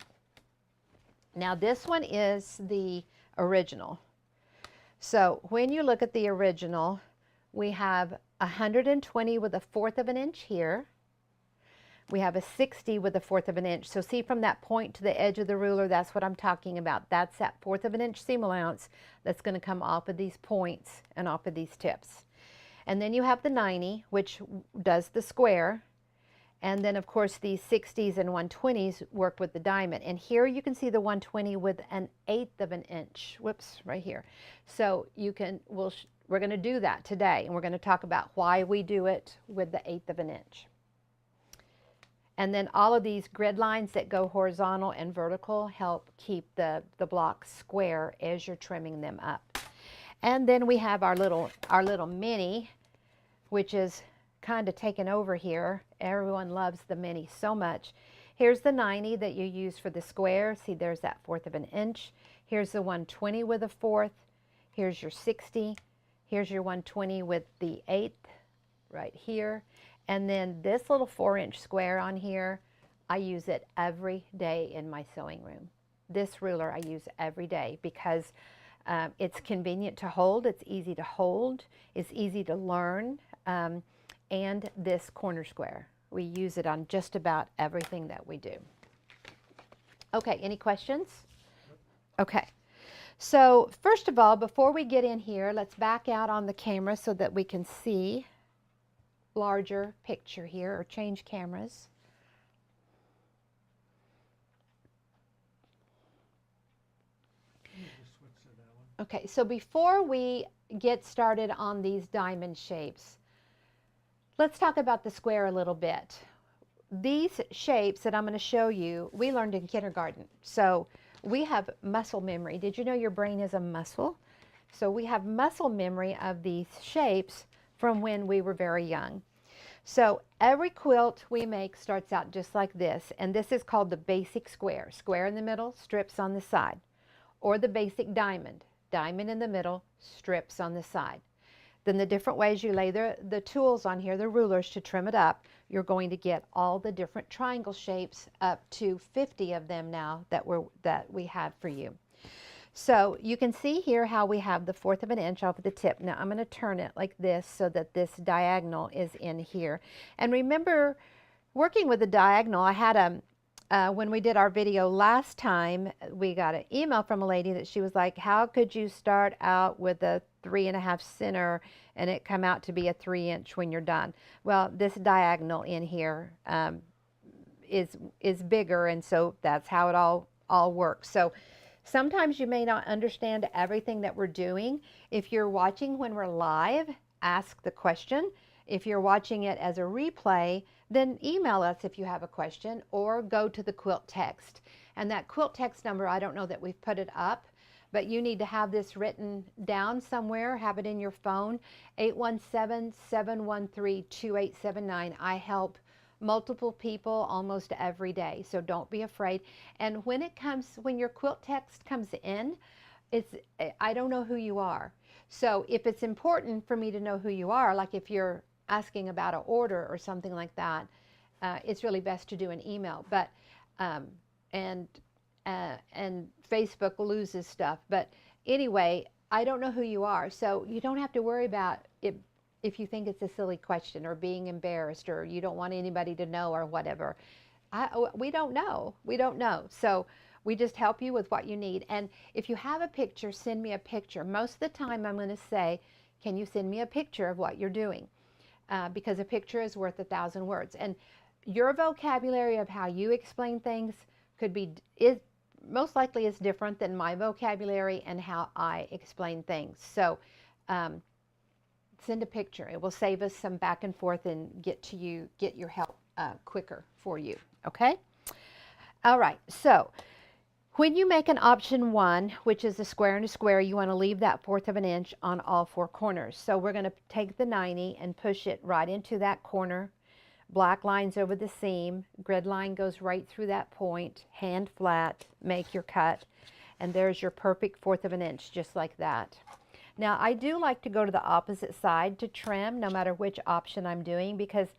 A: Now this one is the original. So when you look at the original, we have 120 with 1/4 of an inch here. We have a 60 with 1/4 of an inch. So see from that point to the edge of the ruler, that's what I'm talking about. That's that 1/4 of an inch seam allowance that's going to come off of these points and off of these tips. And then you have the 90, which does the square. And then of course these 60s and 120s work with the diamond. And here you can see the 120 with 1/8 of an inch. Whoops, right here. So you can, we're going to do that today, and we're going to talk about why we do it with the 1/8 of an inch. And then all of these grid lines that go horizontal and vertical help keep the blocks square as you're trimming them up. And then we have our little mini, which is kind of taken over here. Everyone loves the mini so much. Here's the 90 that you use for the square. See, there's that 1/4 of an inch. Here's the 120 with 1/4. Here's your 60. Here's your 120 with the 1/8 right here. And then this little 4-inch square on here, I use it every day in my sewing room. This ruler I use every day because it's convenient to hold, it's easy to hold, it's easy to learn, and this corner square. We use it on just about everything that we do. Okay, any questions? Okay. So first of all, before we get in here, let's back out on the camera so that we can see larger picture here, or change cameras. Okay, so before we get started on these diamond shapes, let's talk about the square a little bit. These shapes that I'm going to show you, we learned in kindergarten. So we have muscle memory. Did you know your brain is a muscle? So we have muscle memory of these shapes from when we were very young. So every quilt we make starts out just like this, and this is called the basic square. Square in the middle, strips on the side. Or the basic diamond. Diamond in the middle, strips on the side. Then the different ways you lay the tools on here, the rulers to trim it up, you're going to get all the different triangle shapes, up to 50 of them now that we have for you. So you can see here how we have the 1/4 of an inch off of the tip. Now I'm going to turn it like this so that this diagonal is in here. And remember, working with the diagonal, I had when we did our video last time, we got an email from a lady that she was like, how could you start out with a 3.5 center and it come out to be a 3-inch when you're done? Well, this diagonal in here is bigger, and so that's how it all works. So sometimes you may not understand everything that we're doing. If you're watching when we're live, ask the question. If you're watching it as a replay, then email us if you have a question, or go to the quilt text. And that quilt text number, I don't know that we've put it up, but you need to have this written down somewhere, have it in your phone, 817-713-2879. I help multiple people almost every day, so don't be afraid. And when your quilt text comes in, I don't know who you are. So if it's important for me to know who you are, like if you're asking about an order or something like that, it's really best to do an email. But and Facebook loses stuff. But anyway, I don't know who you are, so you don't have to worry about it if you think it's a silly question or being embarrassed or you don't want anybody to know or whatever. We don't know. We don't know. So we just help you with what you need. And if you have a picture, send me a picture. Most of the time I'm going to say, can you send me a picture of what you're doing? Because a picture is worth 1,000 words. And your vocabulary of how you explain things is most likely is different than my vocabulary and how I explain things. So send a picture. It will save us some back and forth and get your help quicker for you. Okay? All right. So when you make an option 1, which is a square and a square, you want to leave that 1/4 of an inch on all 4 corners. So we're going to take the 90 and push it right into that corner. Black lines over the seam. Grid line goes right through that point. Hand flat. Make your cut. And there's your perfect 1/4 of an inch, just like that. Now, I do like to go to the opposite side to trim, no matter which option I'm doing, because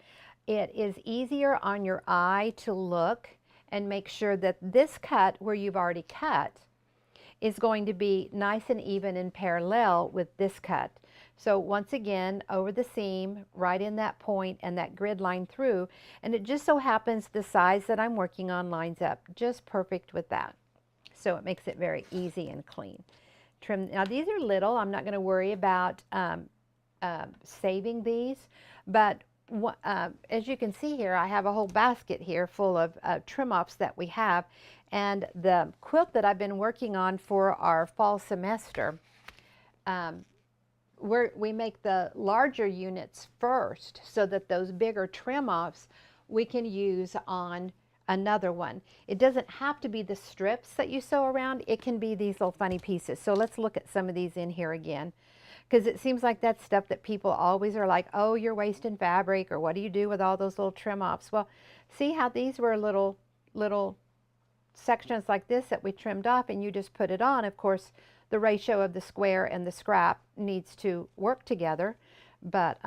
A: it is easier on your eye to look and make sure that this cut where you've already cut is going to be nice and even and parallel with this cut. So once again, over the seam, right in that point and that grid line through, and it just so happens the size that I'm working on lines up just perfect with that. So it makes it very easy and clean. Trim. Now these are little. I'm not going to worry about saving these, but as you can see here, I have a whole basket here full of trim offs that we have, and the quilt that I've been working on for our fall semester, we make the larger units first so that those bigger trim offs we can use on another one. It doesn't have to be the strips that you sew around. It can be these little funny pieces. So let's look at some of these in here again, because it seems like that's stuff that people always are like, oh, you're wasting fabric, or what do you do with all those little trim offs? Well, see how these were little sections like this that we trimmed off, and you just put it on. Of course, the ratio of the square and the scrap needs to work together, but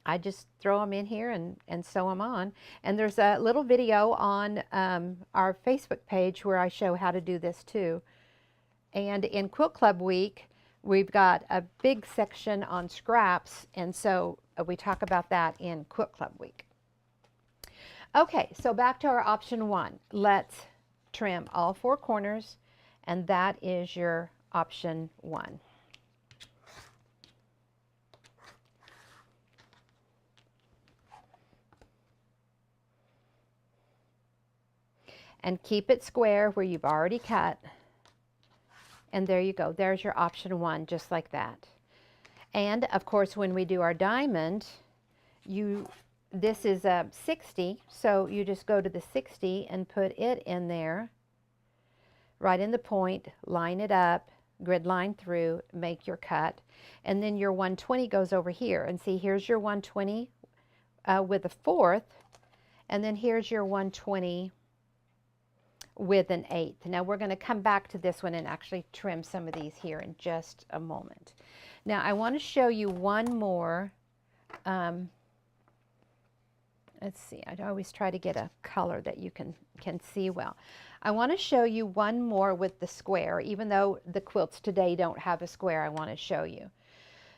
A: I just throw them in here and sew them on. And there's a little video on our Facebook page where I show how to do this too. And in Quilt Club Week, we've got a big section on scraps, and so we talk about that in Quilt Club Week. Okay, so back to our option 1. Let's trim all 4 corners, and that is your option 1. And keep it square where you've already cut. And there you go. There's your option 1, just like that. And of course, when we do our diamond, this is a 60, so you just go to the 60 and put it in there. right in the point, line it up, grid line through, make your cut, and then your 120 goes over here. And see, here's your 120 with a 4th, and then here's your 120 with an 1/8. Now we're going to come back to this one and actually trim some of these here in just a moment. Now I want to show you one more. Let's see, I always try to get a color that you can see well. I want to show you one more with the square. Even though the quilts today don't have a square, I want to show you.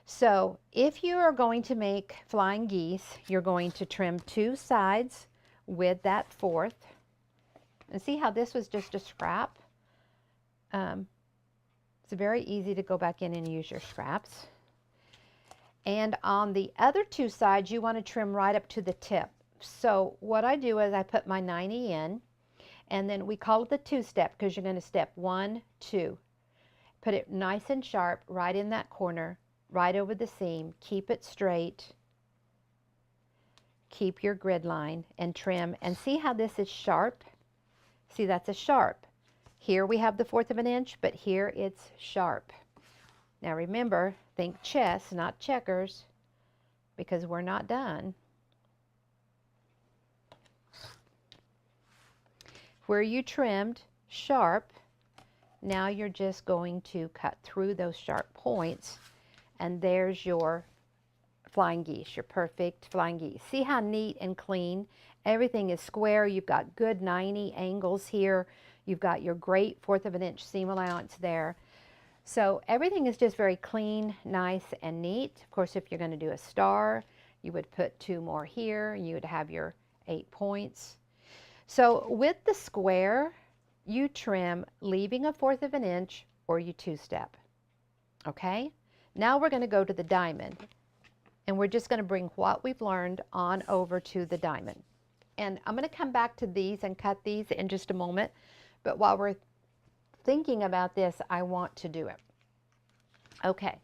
A: So if you are going to make flying geese, you're going to trim 2 sides with that 4th. And see how this was just a scrap? It's very easy to go back in and use your scraps. And on the other 2 sides, you want to trim right up to the tip. So what I do is I put my 90 in, and then we call it the 2-step because you're going to step 1, 2. Put it nice and sharp right in that corner, right over the seam. Keep it straight. Keep your grid line and trim. And see how this is sharp? See, that's a sharp. Here we have the 1/4 of an inch, but here it's sharp. Now remember, think chess, not checkers, because we're not done. Where you trimmed sharp, now you're just going to cut through those sharp points, and there's your flying geese, your perfect flying geese. See how neat and clean? Everything is square. You've got good 90 angles here. You've got your great 1/4 of an inch seam allowance there. So everything is just very clean, nice, and neat. Of course, if you're going to do a star, you would put 2 more here. You would have your 8 points. So with the square, you trim leaving a 1/4 of an inch, or you 2-step. Okay? Now we're going to go to the diamond. And we're just going to bring what we've learned on over to the diamond. And I'm going to come back to these and cut these in just a moment. But while we're thinking about this, I want to do it. Okay,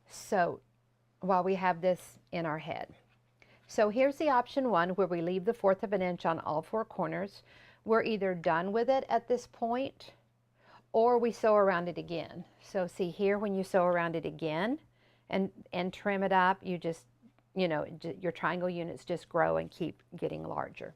A: so while we have this in our head. So here's the option 1 where we leave the 1/4 of an inch on all 4 corners. We're either done with it at this point, or we sew around it again. So see here, when you sew around it again and trim it up, you just, you know, your triangle units just grow and keep getting larger.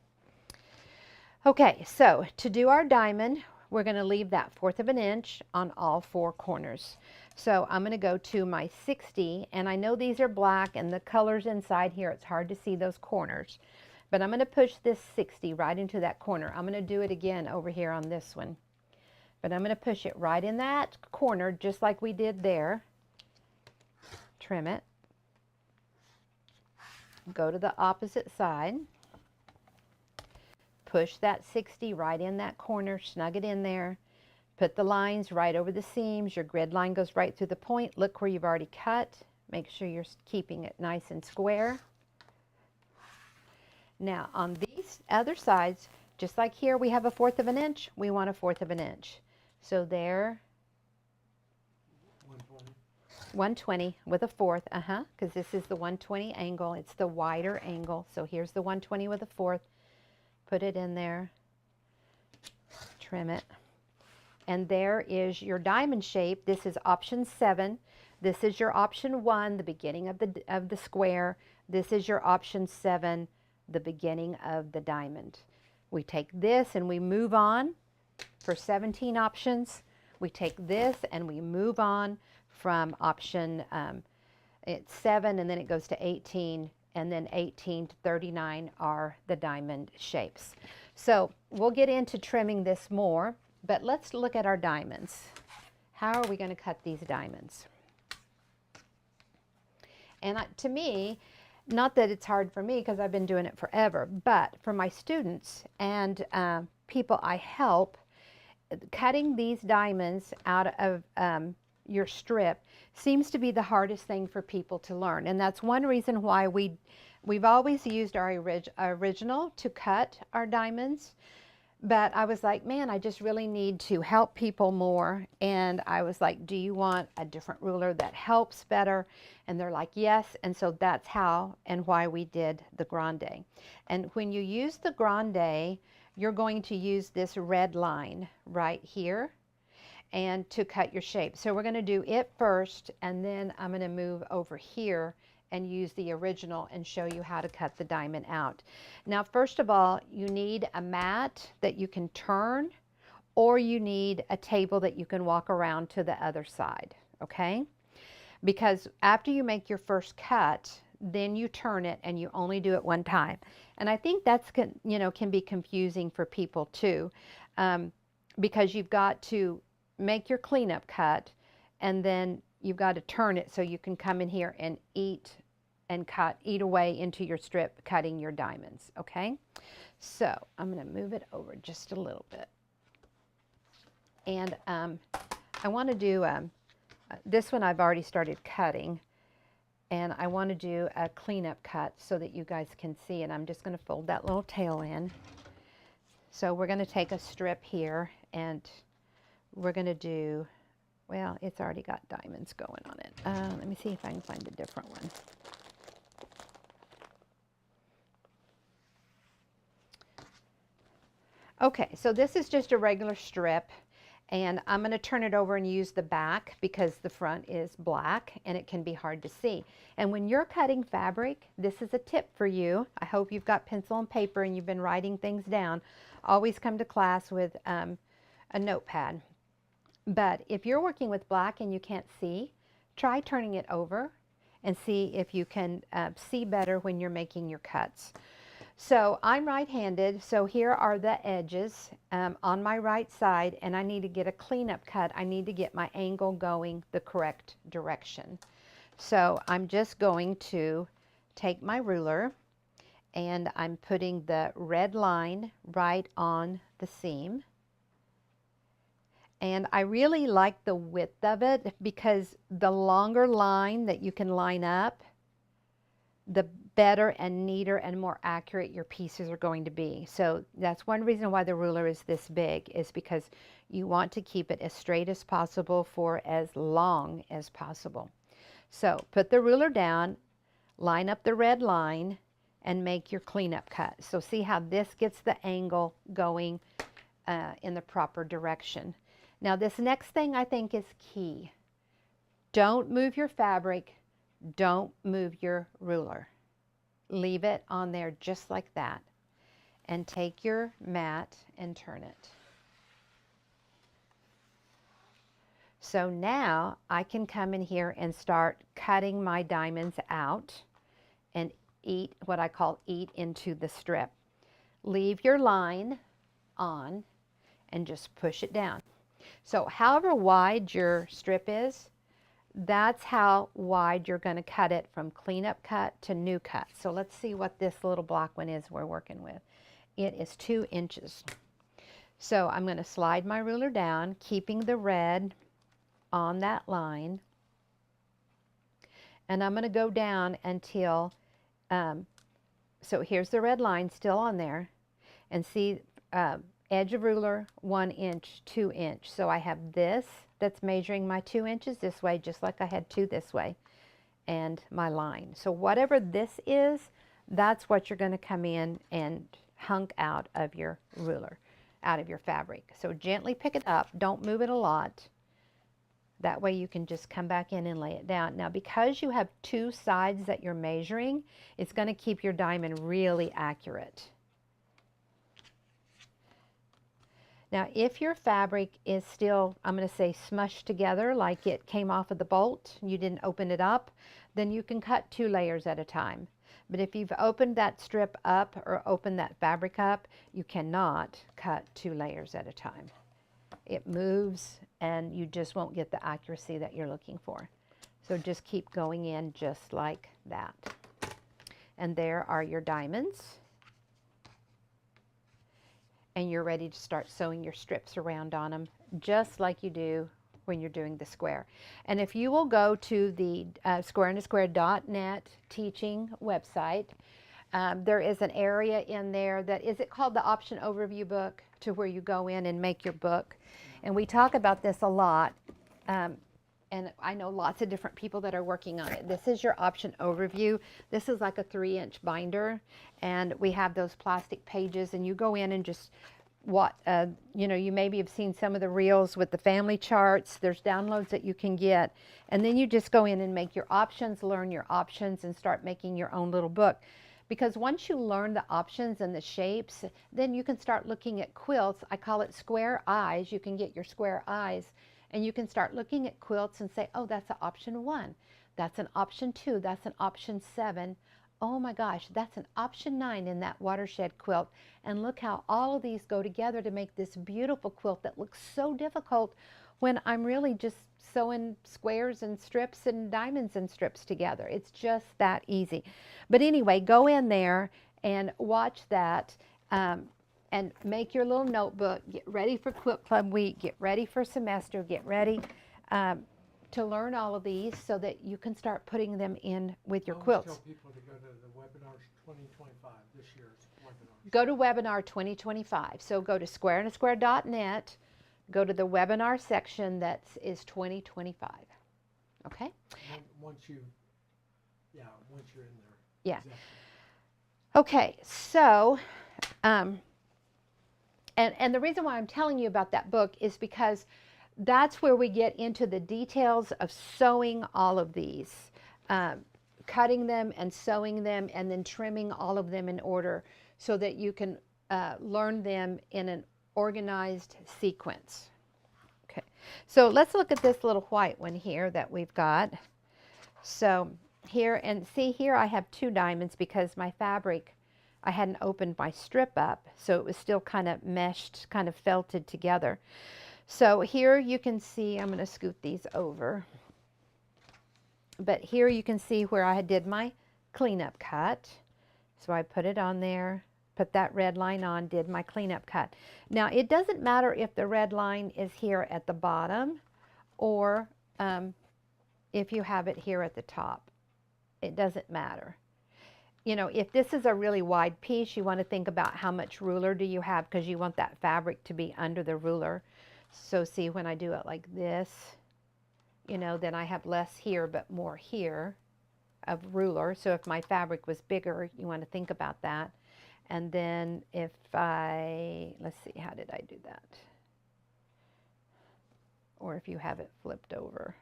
A: Okay, so to do our diamond, we're going to leave that 1/4 of an inch on all 4 corners. So I'm going to go to my 60, and I know these are black and the colors inside here, it's hard to see those corners, but I'm going to push this 60 right into that corner. I'm going to do it again over here on this one, but I'm going to push it right in that corner just like we did there. Trim it. Go to the opposite side. Push that 60 right in that corner, snug it in there. Put the lines right over the seams. Your grid line goes right through the point. Look where you've already cut. Make sure you're keeping it nice and square. Now on these other sides, just like here we have a 1/4 of an inch, we want a 1/4 of an inch. So there, 120 with a 1/4, because this is the 120 angle. It's the wider angle. So here's the 120 with a 1/4. Put it in there, trim it, and there is your diamond shape. This is option 7. This is your option 1, the beginning of the square. This is your option 7, the beginning of the diamond. We take this and we move on for 17 options. We take this and we move on from option it's 7, and then it goes to 18. And then 18 to 39 are the diamond shapes. So we'll get into trimming this more, but let's look at our diamonds. How are we going to cut these diamonds? And to me, not that it's hard for me because I've been doing it forever, but for my students and people I help, cutting these diamonds out of your strip seems to be the hardest thing for people to learn, and that's one reason why we've always used our original to cut our diamonds. But I was like, man, I just really need to help people more, and I was like, do you want a different ruler that helps better? And they're like, yes. And so that's how and why we did the grande. And when you use the grande, you're going to use this red line right here. and to cut your shape. So we're going to do it first, and then I'm going to move over here and use the original and show you how to cut the diamond out. Now, first of all, you need a mat that you can turn, or you need a table that you can walk around to the other side, okay? Because after you make your first cut, then you turn it and you only do it one time. And I think that's can be confusing for people too, because you've got to make your cleanup cut, and then you've got to turn it so you can come in here and eat away into your strip, cutting your diamonds, okay? So I'm going to move it over just a little bit. And I want to do, this one I've already started cutting, and I want to do a cleanup cut so that you guys can see it. I'm just going to fold that little tail in. So we're going to take a strip here, and we're going to do, well, it's already got diamonds going on it. Let me see if I can find a different one. Okay, so this is just a regular strip, and I'm going to turn it over and use the back because the front is black and it can be hard to see. And when you're cutting fabric, this is a tip for you. I hope you've got pencil and paper and you've been writing things down. Always come to class with a notepad. But if you're working with black and you can't see, try turning it over and see if you can see better when you're making your cuts. So I'm right-handed, so here are the edges on my right side, and I need to get a cleanup cut. I need to get my angle going the correct direction. So I'm just going to take my ruler, and I'm putting the red line right on the seam. And I really like the width of it because the longer line that you can line up, the better and neater and more accurate your pieces are going to be. So that's one reason why the ruler is this big, is because you want to keep it as straight as possible for as long as possible. So put the ruler down, line up the red line, and make your cleanup cut. So see how this gets the angle going in the proper direction. Now this next thing I think is key. Don't move your fabric, don't move your ruler. Leave it on there just like that, and take your mat and turn it. So now I can come in here and start cutting my diamonds out and eat what I call eat into the strip. Leave your line on and just push it down. So however wide your strip is, that's how wide you're going to cut it from cleanup cut to new cut. So let's see what this little block one is we're working with. It is 2 inches. So I'm going to slide my ruler down, keeping the red on that line. And I'm going to go down until, so here's the red line still on there. And see, edge of ruler, 1 inch, 2 inch. So I have this that's measuring my 2 inches this way, just like I had 2 this way, and my line. So whatever this is, that's what you're going to come in and hunk out of your ruler, out of your fabric. So gently pick it up, don't move it a lot. That way you can just come back in and lay it down. Now because you have 2 sides that you're measuring, it's going to keep your diamond really accurate. Now, if your fabric is still, I'm going to say, smushed together like it came off of the bolt, you didn't open it up, then you can cut 2 layers at a time. But if you've opened that strip up or opened that fabric up, you cannot cut 2 layers at a time. It moves and you just won't get the accuracy that you're looking for. So just keep going in just like that. And there are your diamonds. And you're ready to start sewing your strips around on them, just like you do when you're doing the square. And if you will go to the squareandasquare.net teaching website, there is an area in there that, is it called the option overview book, to where you go in and make your book. And we talk about this a lot. And I know lots of different people that are working on it. This is your option overview. This is like a 3-inch binder, and we have those plastic pages, and you go in and just what, you know, you maybe have seen some of the reels with the family charts. There's downloads that you can get. And then you just go in and make your options, learn your options, and start making your own little book. Because once you learn the options and the shapes, then you can start looking at quilts. I call it square eyes. You can get your square eyes, and you can start looking at quilts and say, oh, that's an option 1. That's an option 2. That's an option 7. Oh my gosh, that's an option 9 in that watershed quilt. And look how all of these go together to make this beautiful quilt that looks so difficult when I'm really just sewing squares and strips and diamonds and strips together. It's just that easy. But anyway, go in there and watch that, and make your little notebook. Get ready for Quilt Club week. Get ready for semester. Get ready to learn all of these so that you can start putting them in with your quilts.
B: Tell people to go to the webinars 2025, this year's webinars.
A: Go to webinar 2025. So go to squareandsquare.net, go to the webinar section that is 2025. Okay?
B: Once you're in there.
A: Yeah.
B: Exactly.
A: Okay, so, and the reason why I'm telling you about that book is because that's where we get into the details of sewing all of these, cutting them and sewing them, and then trimming all of them in order so that you can learn them in an organized sequence. Okay, so let's look at this little white one here that we've got. So here, and see here I have 2 diamonds because my fabric, I hadn't opened my strip up, so it was still kind of meshed, kind of felted together. So here you can see, I'm going to scoot these over, but here you can see where I did my cleanup cut. So I put it on there, put that red line on, did my cleanup cut. Now it doesn't matter if the red line is here at the bottom or if you have it here at the top. It doesn't matter. You know, if this is a really wide piece, you want to think about how much ruler do you have, because you want that fabric to be under the ruler. So see, when I do it like this, you know, then I have less here but more here of ruler. So if my fabric was bigger, you want to think about that. And then if let's see, how did I do that? Or if you have it flipped over.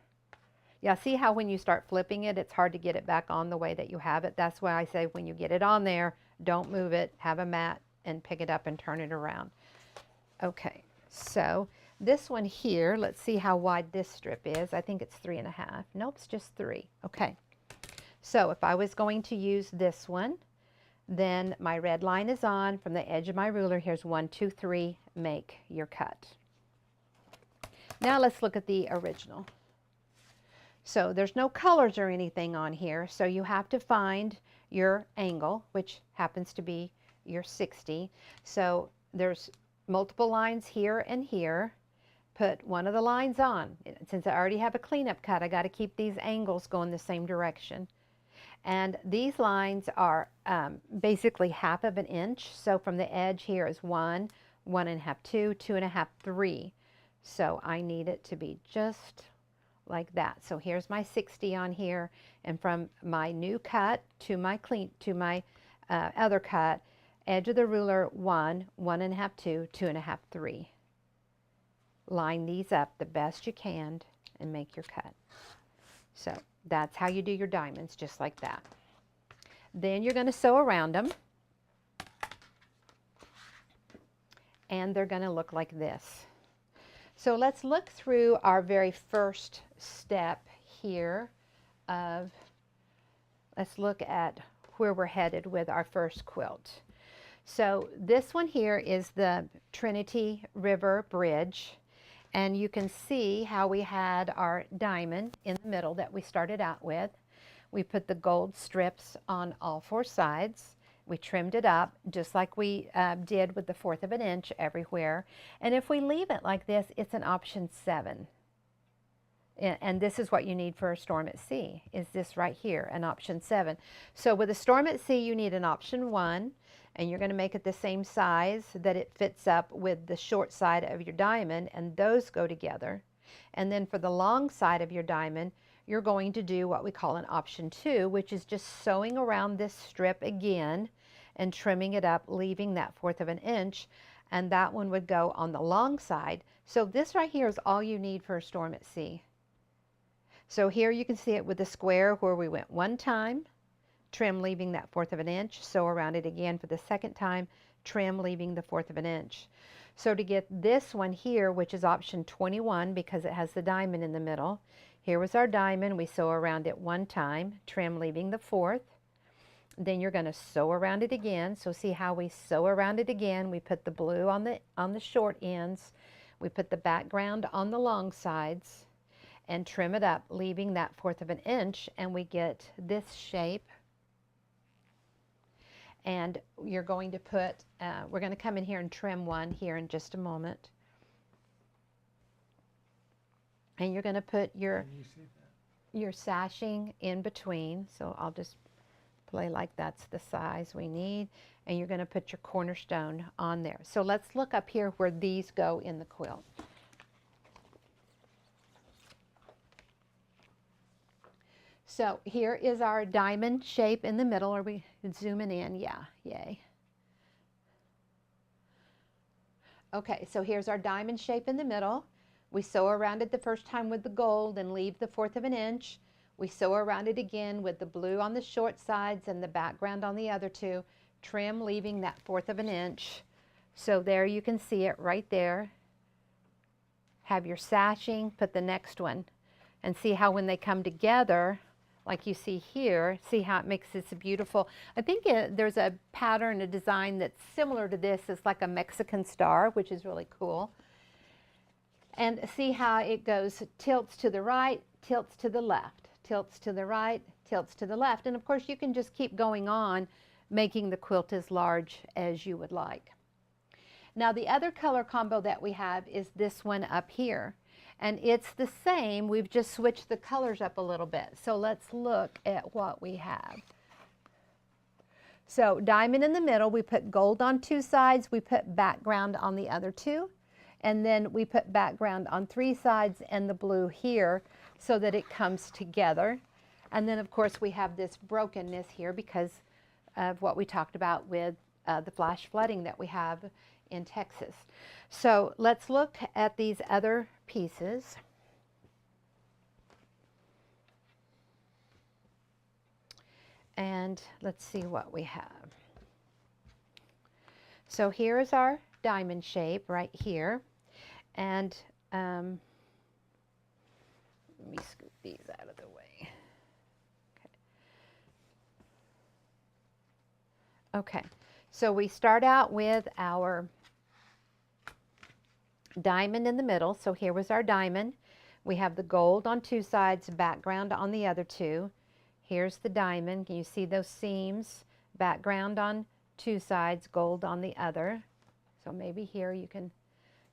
A: Yeah, see how when you start flipping it, it's hard to get it back on the way that you have it. That's why I say when you get it on there, don't move it, have a mat and pick it up and turn it around. Okay, so this one here, let's see how wide this strip is. I think it's 3.5. Nope, it's just 3. Okay, so if I was going to use this one, then my red line is on from the edge of my ruler. Here's 1, 2, 3, make your cut. Now let's look at the original. So there's no colors or anything on here, so you have to find your angle, which happens to be your 60. So there's multiple lines here and here. Put one of the lines on. Since I already have a cleanup cut, I got to keep these angles going the same direction. And these lines are basically 1/2 inch. So from the edge here is 1, 1.5, 2, 2.5, 3. So I need it to be just like that. So here's my 60 on here, and from my new cut to my other cut, edge of the ruler 1, 1.5, 2, 2.5, 3. Line these up the best you can and make your cut. So that's how you do your diamonds, just like that. Then you're going to sew around them, and they're going to look like this. So let's look through our very first step here of, let's look at where we're headed with our first quilt. So this one here is the Trinity River Bridge, and you can see how we had our diamond in the middle that we started out with. We put the gold strips on all 4 sides. We trimmed it up just like we did with the 1/4 inch everywhere. And if we leave it like this, it's an option 7. And this is what you need for a storm at sea, is this right here, an option 7. So with a storm at sea, you need an option 1, and you're going to make it the same size that it fits up with the short side of your diamond, and those go together. And then for the long side of your diamond, you're going to do what we call an option 2, which is just sewing around this strip again and trimming it up, leaving that 1/4 inch and that one would go on the long side. So this right here is all you need for a storm at sea. So here you can see it with the square where we went one time, trim leaving that 1/4 of an inch, sew around it again for the second time, trim leaving the 1/4 of an inch. So to get this one here, which is option 21 because it has the diamond in the middle, here was our diamond, we sew around it one time, trim leaving the 1/4. Then you're going to sew around it again. So see how we sew around it again. We put the blue on the short ends. We put the background on the long sides and trim it up, leaving that 1/4 of an inch, and we get this shape. And you're going to put, we're going to come in here and trim one here in just a moment. And you're going to put your sashing in between. So I'll just play like that's the size we need. And you're going to put your cornerstone on there. So let's look up here where these go in the quilt. So here is our diamond shape in the middle. Are we zooming in? Yeah, yay. Okay, so here's our diamond shape in the middle. We sew around it the first time with the gold and leave the 1/4 of an inch. We sew around it again with the blue on the short sides and the background on the other two, trim leaving that 1/4 of an inch. So there you can see it right there. Have your sashing, put the next one, and see how when they come together, like you see here, see how it makes this beautiful. I think there's a pattern, a design that's similar to this. It's like a Mexican star, which is really cool. And see how it goes, tilts to the right, tilts to the left, tilts to the right, tilts to the left. And of course you can just keep going on, making the quilt as large as you would like. Now the other color combo that we have is this one up here. And it's the same, we've just switched the colors up a little bit. So let's look at what we have. So diamond in the middle, we put gold on two sides, we put background on the other two, and then we put background on three sides and the blue here so that it comes together. And then of course we have this brokenness here because of what we talked about with the flash flooding that we have in Texas. So let's look at these other pieces. And let's see what we have. So here is our diamond shape right here. And let me scoop these out of the way. Okay, so we start out with our diamond in the middle. So here was our diamond. We have the gold on two sides, background on the other two. Here's the diamond. Can you see those seams? Background on two sides, gold on the other. So maybe here you can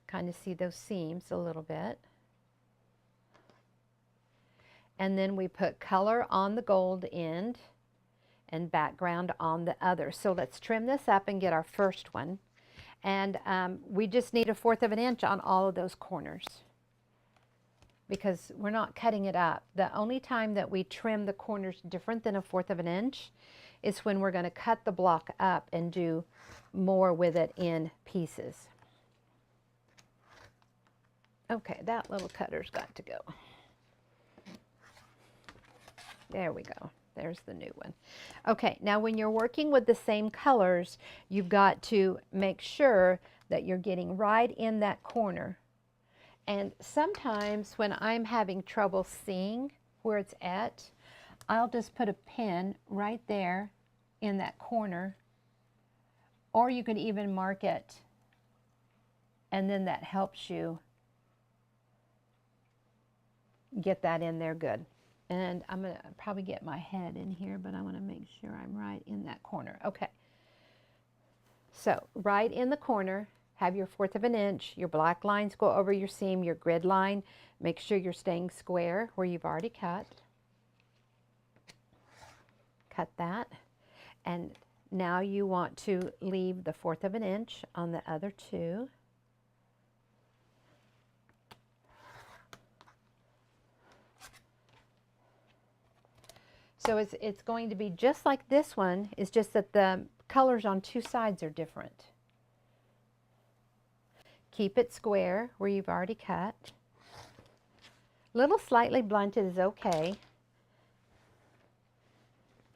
A: kind of see those seams a little bit. And then we put color on the gold end and background on the other. So let's trim this up and get our first one. And we just need 1/4 of an inch on all of those corners because we're not cutting it up. The only time that we trim the corners different than 1/4 of an inch is when we're going to cut the block up and do more with it in pieces. Okay, that little cutter's got to go. There we go. There's the new one. Okay, now when you're working with the same colors, you've got to make sure that you're getting right in that corner. And sometimes when I'm having trouble seeing where it's at, I'll just put a pin right there in that corner. Or you can even mark it, and then that helps you get that in there good. And I'm going to probably get my head in here, but I want to make sure I'm right in that corner. Okay. So right in the corner, have your 1/4 of an inch. Your black lines go over your seam, your grid line. Make sure you're staying square where you've already cut. Cut that. And now you want to leave the 1/4 of an inch on the other two. So it's going to be just like this one, it's just that the colors on two sides are different. Keep it square where you've already cut. Little slightly blunted is okay.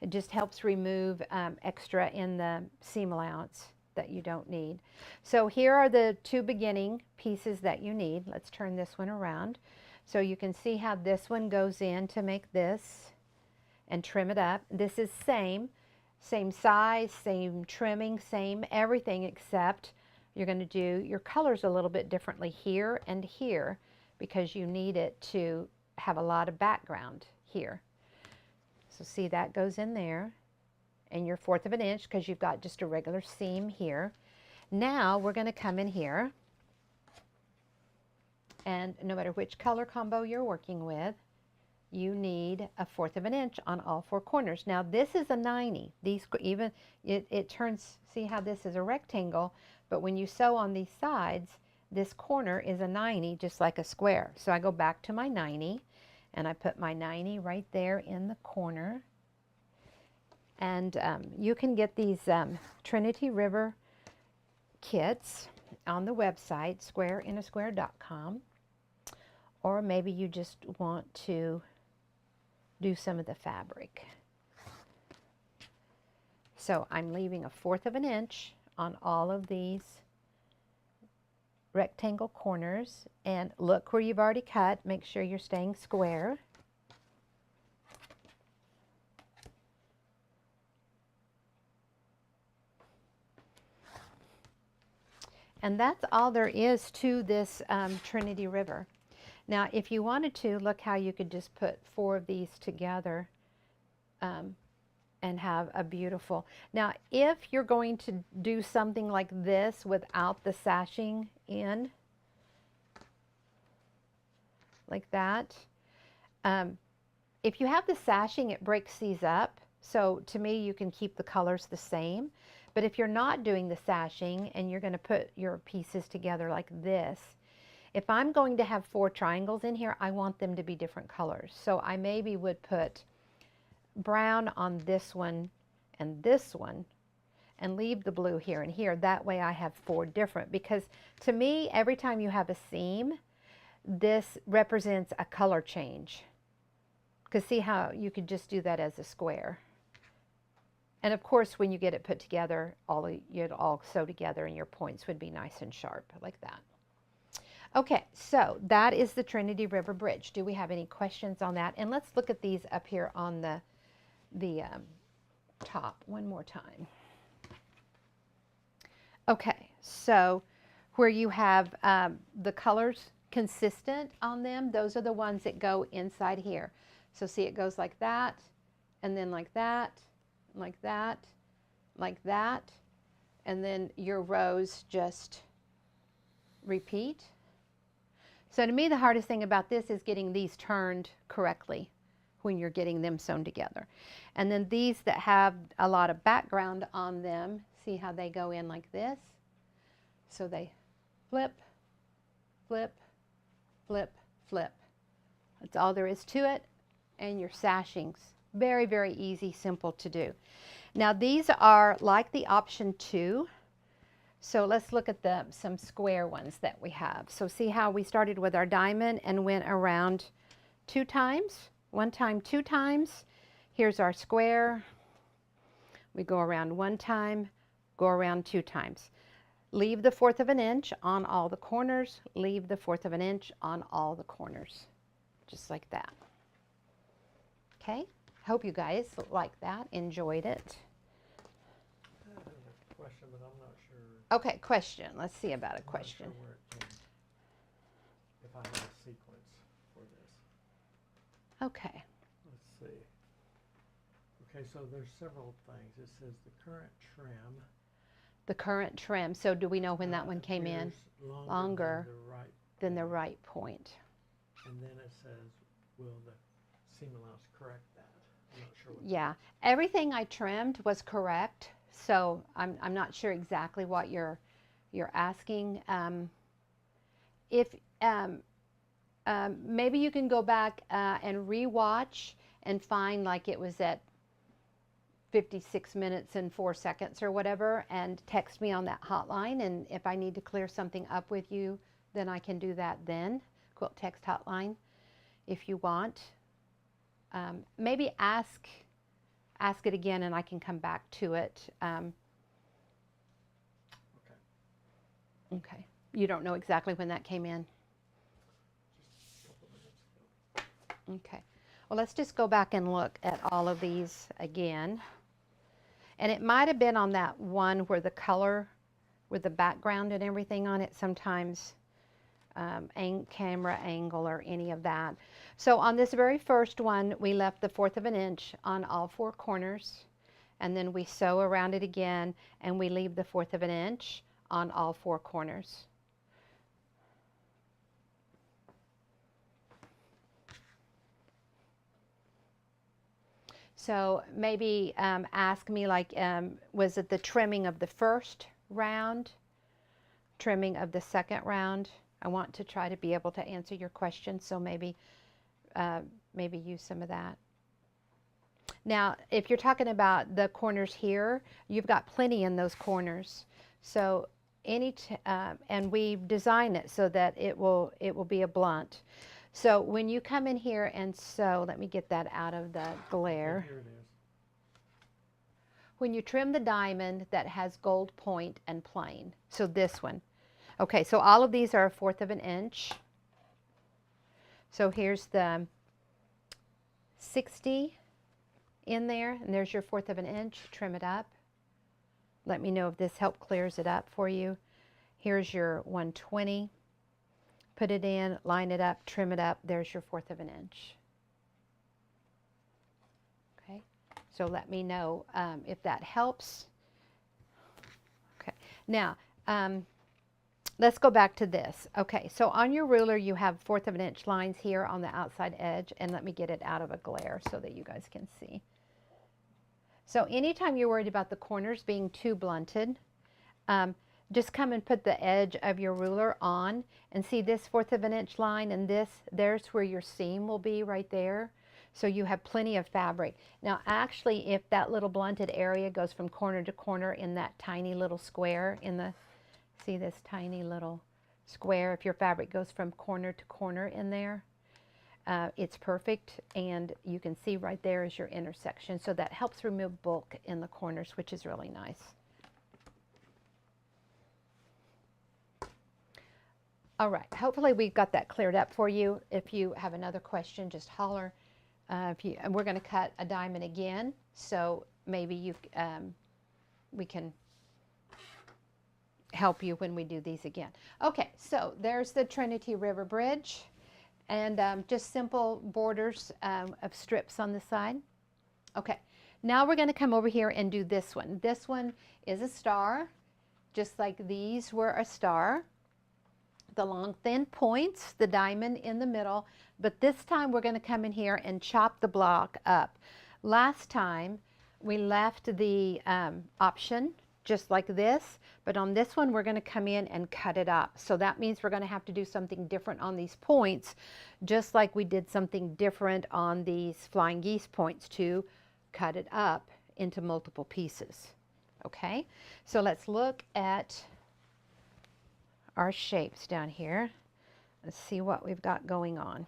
A: It just helps remove extra in the seam allowance that you don't need. So here are the two beginning pieces that you need. Let's turn this one around. So you can see how this one goes in to make this and trim it up. This is same size, same trimming, same everything, except you're going to do your colors a little bit differently here and here because you need it to have a lot of background here. So see, that goes in there, and your 1/4 of an inch because you've got just a regular seam here. Now we're going to come in here, and no matter which color combo you're working with, you need a 1/4 of an inch on all 4 corners. Now this is a 90. These even it turns. See how this is a rectangle, but when you sew on these sides, this corner is a 90, just like a square. So I go back to my 90. And I put my 90 right there in the corner. And you can get these Trinity River kits on the website, squareinasquare.com. Or maybe you just want to do some of the fabric. So I'm leaving a 1/4 of an inch on all of these rectangle corners, and look where you've already cut. Make sure you're staying square. And that's all there is to this Trinity River. Now if you wanted to, look how you could just put 4 of these together and have a beautiful. Now if you're going to do something like this without the sashing in, like that, if you have the sashing, it breaks these up. So to me, you can keep the colors the same. But if you're not doing the sashing and you're going to put your pieces together like this, if I'm going to have 4 triangles in here, I want them to be different colors. So I maybe would put brown on this one and leave the blue here and here. That way I have 4 different, because to me, every time you have a seam, this represents a color change. Because see how you could just do that as a square. And of course, when you get it put together, you'd all sew together and your points would be nice and sharp like that. Okay, so that is the Trinity River Bridge. Do we have any questions on that? And let's look at these up here on the top one more time. Okay, so where you have the colors consistent on them, those are the ones that go inside here. So see, it goes like that, and then like that, like that, like that, and then your rows just repeat. So to me, the hardest thing about this is getting these turned correctly when you're getting them sewn together. And then these that have a lot of background on them, see how they go in like this? So they flip, flip, flip, flip. That's all there is to it. And your sashings, very, very easy, simple to do. Now these are like the option 2. So let's look at some square ones that we have. So see how we started with our diamond and went around 2 times? 1 time, 2 times. Here's our square. We go around 1 time, go around 2 times. Leave the 1/4 of an inch on all the corners. Leave the 1/4 of an inch on all the corners. Just like that. Okay? Hope you guys liked that, enjoyed it.
B: I have a question, but I'm not sure.
A: Okay, question. Let's see about a question.
B: I'm not sure where it came. If I have a sequence for this.
A: Okay.
B: Let's see. Okay, so there's several things. It says the current trim.
A: The current trim. So do we know when that one came in? Longer than the right point.
B: And then it says, will the seam allowance correct that? I'm not sure what
A: Yeah, everything I trimmed was correct. So I'm not sure exactly what you're asking. Maybe you can go back and rewatch and find like it was at 56 minutes and 4 seconds or whatever, and text me on that hotline, and if I need to clear something up with you, then I can do that then. Quilt text hotline if you want. Maybe ask it again and I can come back to it. Okay. You don't know exactly when that came in? Okay. Well, let's just go back and look at all of these again. And it might have been on that one where the color with the background and everything on it, sometimes camera angle or any of that. So on this very first one, we left the 1/4 of an inch on all 4 corners, and then we sew around it again, and we leave the 1/4 of an inch on all 4 corners. So maybe ask me, like, was it the trimming of the first round, trimming of the second round? I want to try to be able to answer your question, so maybe use some of that. Now, if you're talking about the corners here, you've got plenty in those corners. So and we design it so that it will be a blunt. So when you come in here and sew, let me get that out of the glare.
B: Here it is.
A: When you trim the diamond that has gold point and plain, so this one. Okay, so all of these are a 1/4 of an inch. So here's the 60 in there, and there's your 1/4 of an inch. Trim it up. Let me know if this help clears it up for you. Here's your 120. Put it in, line it up, trim it up. There's your 1/4 of an inch. Okay, so let me know if that helps. Okay, now let's go back to this. Okay, so on your ruler you have 1/4 of an inch lines here on the outside edge, and let me get it out of a glare so that you guys can see. So anytime you're worried about the corners being too blunted, just come and put the edge of your ruler on, and see this 1/4 of an inch line, and there's where your seam will be right there. So you have plenty of fabric. Now actually, if that little blunted area goes from corner to corner in that tiny little square see this tiny little square, if your fabric goes from corner to corner in there, it's perfect, and you can see right there is your intersection. So that helps remove bulk in the corners, which is really nice. All right, hopefully we've got that cleared up for you. If you have another question, just holler. And we're going to cut a diamond again, so maybe we can help you when we do these again. Okay, so there's the Trinity River Bridge, and just simple borders of strips on the side. Okay, now we're going to come over here and do this one. This one is a star, just like these were a star. The long thin points, the diamond in the middle, but this time we're going to come in here and chop the block up. Last time we left the option just like this, but on this one we're going to come in and cut it up. So that means we're going to have to do something different on these points, just like we did something different on these flying geese points to cut it up into multiple pieces. Okay, so let's look at our shapes down here. Let's see what we've got going on.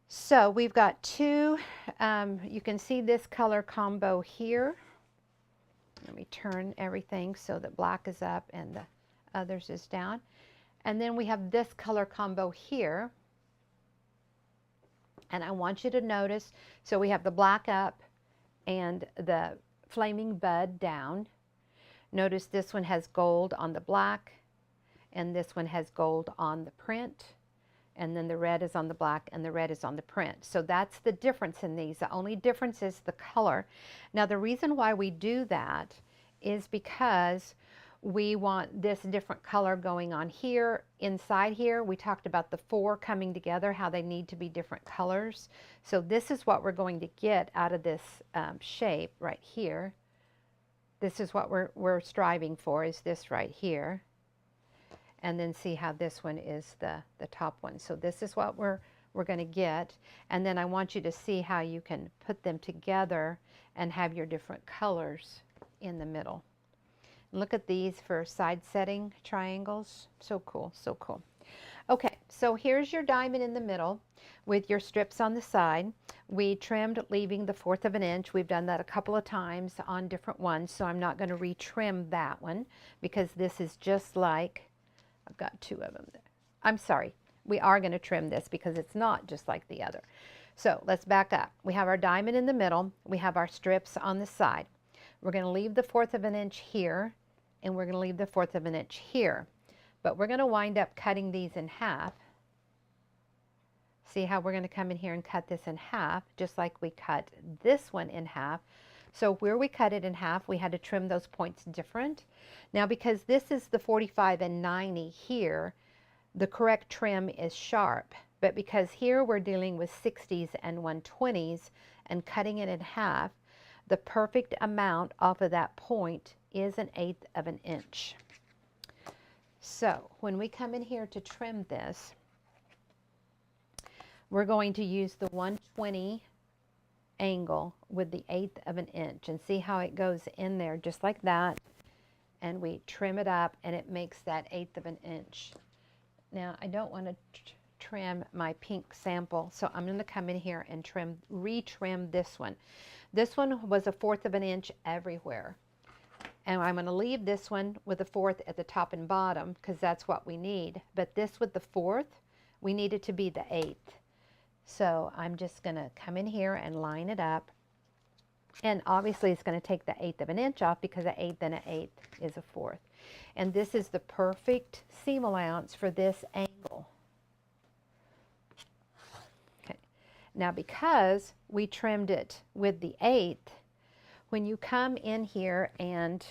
A: So we've got two, you can see this color combo here. Let me turn everything so that black is up and the others is down. And then we have this color combo here. And I want you to notice, so we have the black up and the flaming bud down. Notice this one has gold on the black, and this one has gold on the print, and then the red is on the black and the red is on the print. So that's the difference in these. The only difference is the color. Now the reason why we do that is because we want this different color going on here. Inside here, we talked about the 4 coming together, how they need to be different colors. So this is what we're going to get out of this shape right here. This is what we're striving for, is this right here. And then see how this one is the top one. So this is what we're we're going to get, and then I want you to see how you can put them together and have your different colors in the middle. Look at these for side setting triangles. So cool, so cool. Okay, so here's your diamond in the middle with your strips on the side. We trimmed leaving the 1/4 of an inch. We've done that a couple of times on different ones, so I'm not going to retrim that one because this is just like, I've got 2 of them there. I'm sorry, we are going to trim this because it's not just like the other. So let's back up. We have our diamond in the middle. We have our strips on the side. We're going to leave the 1/4 of an inch here, and we're going to leave the 1/4 of an inch here. But we're going to wind up cutting these in half. See how we're going to come in here and cut this in half, just like we cut this one in half. So where we cut it in half, we had to trim those points different. Now because this is the 45 and 90 here, the correct trim is sharp. But because here we're dealing with 60s and 120s and cutting it in half, the perfect amount off of that point is 1/8 of an inch. So when we come in here to trim this, we're going to use the 120 angle with the 1/8 of an inch and see how it goes in there just like that, and we trim it up and it makes that 1/8 of an inch. Now I don't want to trim my pink sample, so I'm going to come in here and retrim this one. This one was 1/4 of an inch everywhere. And I'm going to leave this one with a 1/4 at the top and bottom because that's what we need. But this with the 1/4, we need it to be the 1/8. So I'm just going to come in here and line it up. And obviously it's going to take the 1/8 of an inch off because 1/8 and 1/8 is 1/4. And this is the perfect seam allowance for this angle. Okay. Now because we trimmed it with the 1/8, when you come in here and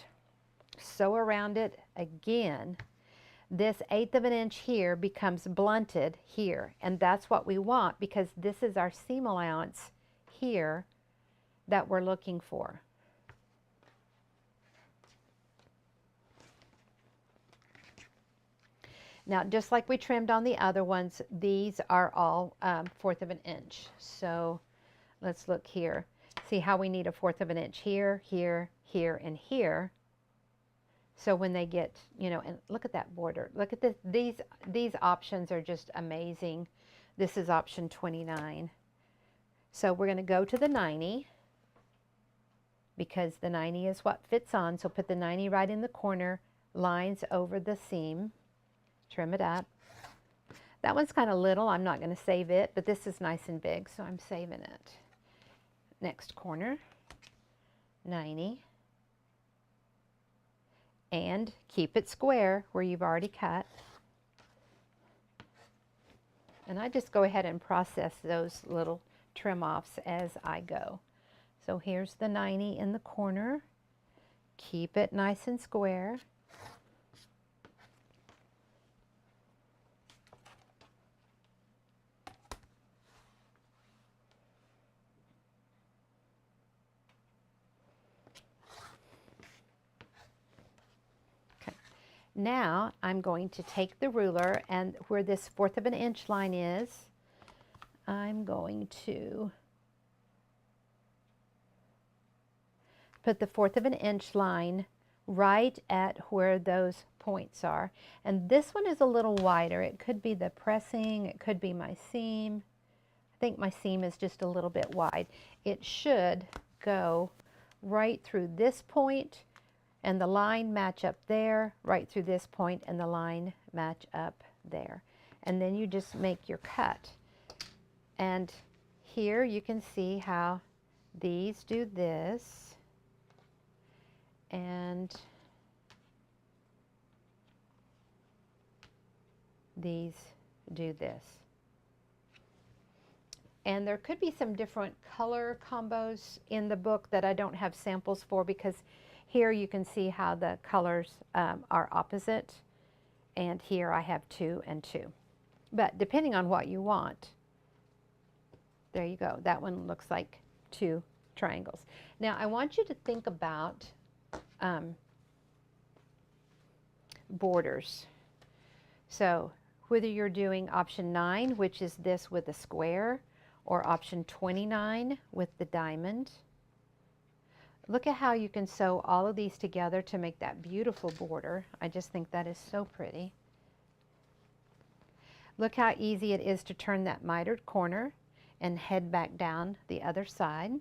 A: sew around it again, this 1/8 of an inch here becomes blunted here, and that's what we want because this is our seam allowance here that we're looking for. Now just like we trimmed on the other ones, these are all 1/4 of an inch. So let's look here. See how we need a 1/4 of an inch here, here, here, and here. So when they get, you know, and look at that border. Look at this. These options are just amazing. This is option 29. So we're going to go to the 90 because the 90 is what fits on. So put the 90 right in the corner, lines over the seam, trim it up. That one's kind of little. I'm not going to save it, but this is nice and big, so I'm saving it. Next corner, 90, and keep it square where you've already cut. And I just go ahead and process those little trim offs as I go. So here's the 90 in the corner. Keep it nice and square. Now I'm going to take the ruler, and where this 1/4 of an inch line is, I'm going to put the 1/4 of an inch line right at where those points are. And this one is a little wider. It could be the pressing, it could be my seam. I think my seam is just a little bit wide. It should go right through this point and the line match up there, right through this point, and the line match up there. And then you just make your cut. And here you can see how these do this, and these do this. And there could be some different color combos in the book that I don't have samples for, because here you can see how the colors are opposite, and here I have 2 and 2. But depending on what you want, there you go. That one looks like 2 triangles. Now I want you to think about borders. So whether you're doing option 9, which is this with the square, or option 29 with the diamond. Look at how you can sew all of these together to make that beautiful border. I just think that is so pretty. Look how easy it is to turn that mitered corner and head back down the other side.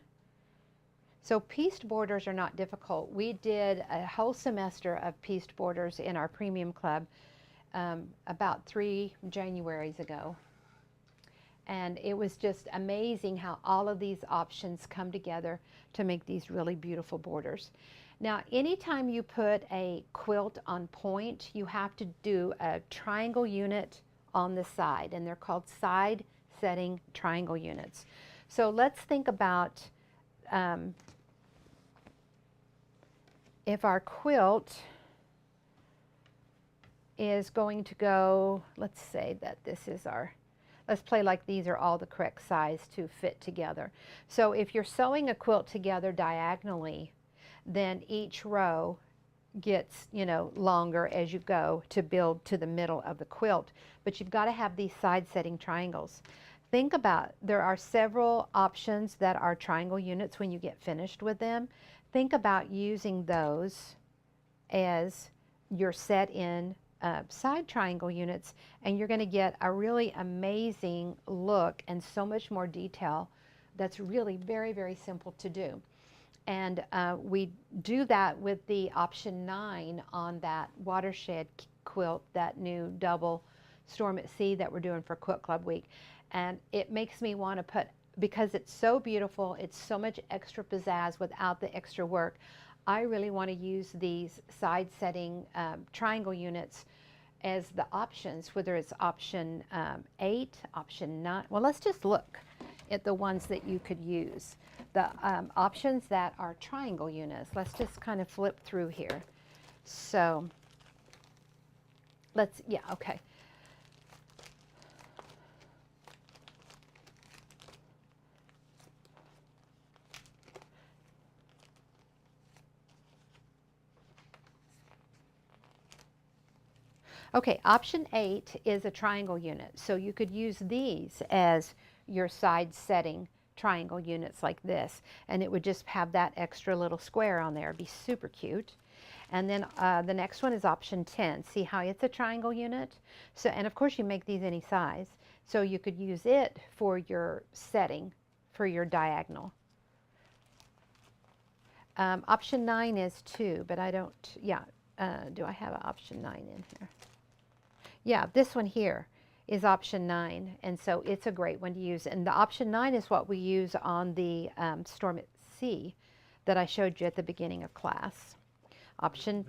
A: So pieced borders are not difficult. We did a whole semester of pieced borders in our premium club about 3 Januaries ago. And it was just amazing how all of these options come together to make these really beautiful borders. Now, anytime you put a quilt on point, you have to do a triangle unit on the side, and they're called side setting triangle units. So let's think about if our quilt is going to go, let's say that this is our, let's play like these are all the correct size to fit together. So if you're sewing a quilt together diagonally, then each row gets, you know, longer as you go to build to the middle of the quilt. But you've got to have these side setting triangles. Think about, there are several options that are triangle units when you get finished with them. Think about using those as your set in side triangle units, and you're going to get a really amazing look and so much more detail that's really very, very simple to do. And we do that with the option 9 on that watershed quilt, that new double Storm at Sea that we're doing for Quilt Club Week. And it makes me want to put, because it's so beautiful, it's so much extra pizzazz without the extra work, I really want to use these side setting triangle units as the options, whether it's option 8, option 9. Well, let's just look at the ones that you could use. The options that are triangle units. Let's just kind of flip through here. So let's, yeah, okay. Okay, option 8 is a triangle unit. So you could use these as your side setting triangle units like this. And it would just have that extra little square on there. It'd be super cute. And then the next one is option 10. See how it's a triangle unit? So, and of course you make these any size. So you could use it for your setting, for your diagonal. Option 9 is 2, but I don't, yeah. Do I have an option 9 in here? Yeah, this one here is option 9, and so it's a great one to use. And the option 9 is what we use on the Storm at Sea that I showed you at the beginning of class. Option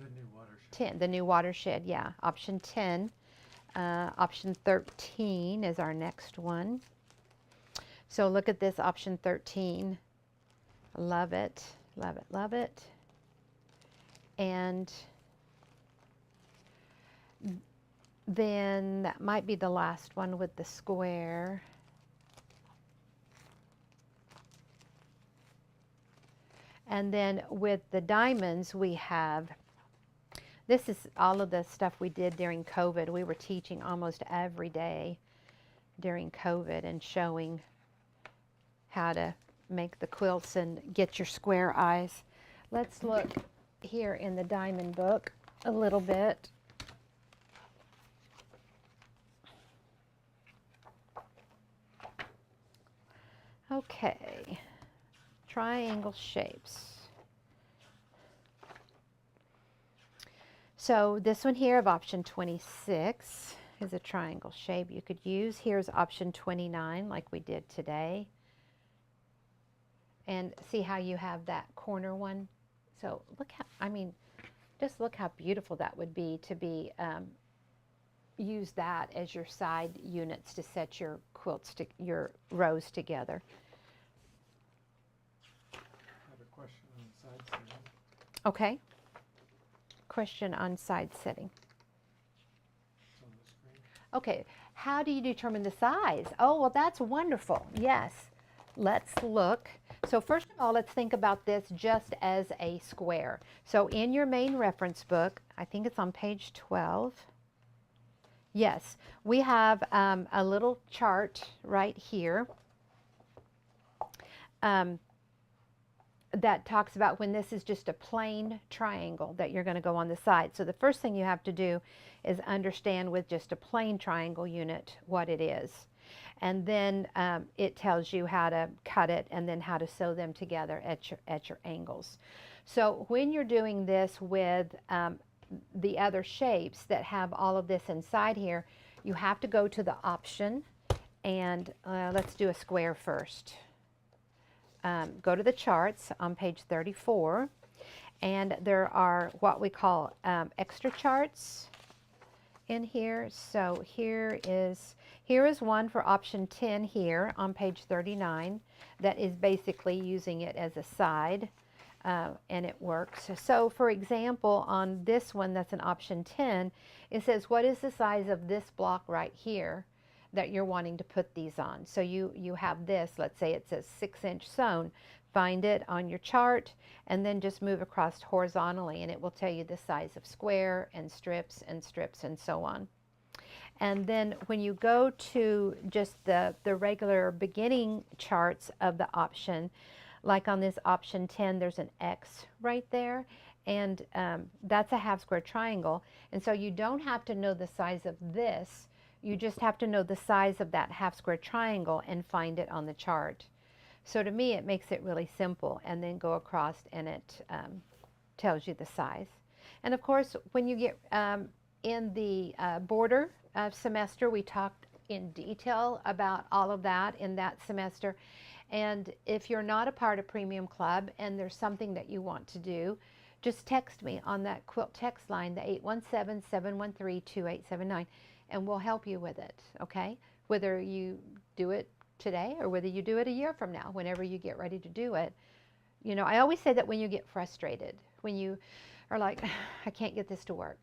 A: 10, the new watershed, yeah. Option 10, option 13 is our next one. So look at this option 13. Love it, love it, love it. And then that might be the last one with the square. And then with the diamonds we have, this is all of the stuff we did during COVID. We were teaching almost every day during COVID and showing how to make the quilts and get your square eyes. Let's look here in the diamond book a little bit. Okay, triangle shapes. So this one here of option 26 is a triangle shape you could use. Here's option 29 like we did today. And see how you have that corner one? So look how, I mean, just look how beautiful that would be to be, use that as your side units to set your quilts, to your rows together.
B: I have a question on side setting.
A: Okay. Question on side setting.
B: It's on the screen.
A: Okay, how do you determine the size? Oh, well, that's wonderful. Yes, let's look. So first of all, let's think about this just as a square. So in your main reference book, I think it's on page 12, Yes, we have a little chart right here that talks about when this is just a plain triangle that you're going to go on the side. So the first thing you have to do is understand with just a plain triangle unit what it is. And then it tells you how to cut it and then how to sew them together at your angles. So when you're doing this with the other shapes that have all of this inside here, you have to go to the option, and let's do a square first. Go to the charts on page 34, and there are what we call extra charts in here. So here is one for option 10 here on page 39 that is basically using it as a side. And it works. So for example, on this one that's an option 10, it says what is the size of this block right here that you're wanting to put these on. So you have this, let's say it says 6-inch sewn. Find it on your chart and then just move across horizontally and it will tell you the size of square and strips and so on. And then when you go to just the regular beginning charts of the option, like on this option 10, there's an X right there, and that's a half square triangle. And so you don't have to know the size of this, you just have to know the size of that half square triangle and find it on the chart. So to me, it makes it really simple, and then go across and it tells you the size. And of course, when you get in the border semester, we talked in detail about all of that in that semester. And if you're not a part of Premium Club and there's something that you want to do, just text me on that quilt text line, the 817-713-2879, and we'll help you with it, okay? Whether you do it today or whether you do it a year from now, whenever you get ready to do it. You know, I always say that when you get frustrated, when you are like, I can't get this to work,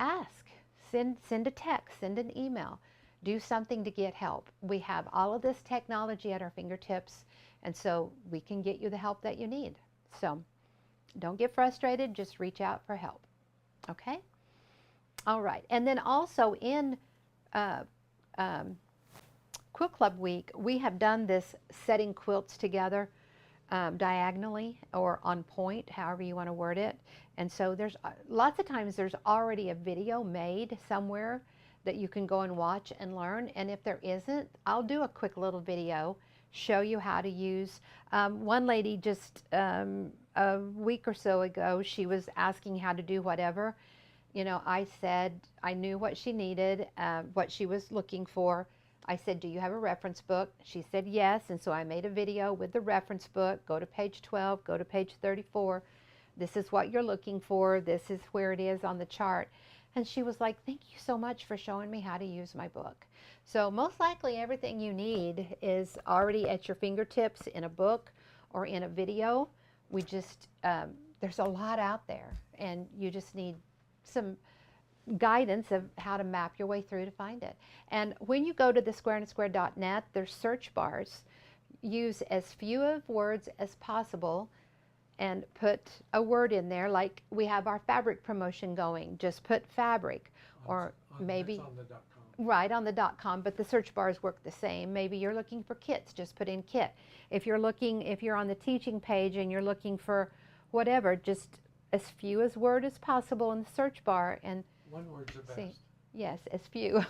A: ask, send a text, send an email. Do something to get help. We have all of this technology at our fingertips, and so we can get you the help that you need. So don't get frustrated, just reach out for help. Okay? All right. And then also in Quilt Club Week, we have done this setting quilts together diagonally or on point, however you want to word it. And so there's lots of times there's already a video made somewhere that you can go and watch and learn. And if there isn't, I'll do a quick little video, show you how to use. One lady just a week or so ago, she was asking how to do whatever. You know, I said I knew what she needed, what she was looking for. I said, do you have a reference book? She said yes, and so I made a video with the reference book. Go to page 12, go to page 34. This is what you're looking for. This is where it is on the chart. And she was like, thank you so much for showing me how to use my book. So most likely everything you need is already at your fingertips in a book or in a video. We just, there's a lot out there, and you just need some guidance of how to map your way through to find it. And when you go to the squareandsquare.net, there's search bars. Use as few of words as possible and put a word in there, like we have our fabric promotion going. Just put fabric, or maybe
B: on the .com.
A: Right, on the .com, but the search bars work the same. Maybe you're looking for kits, just put in kit. If you're on the teaching page and you're looking for whatever, just as few as word as possible in the search bar, and
B: one word's the best.
A: See, yes, as few.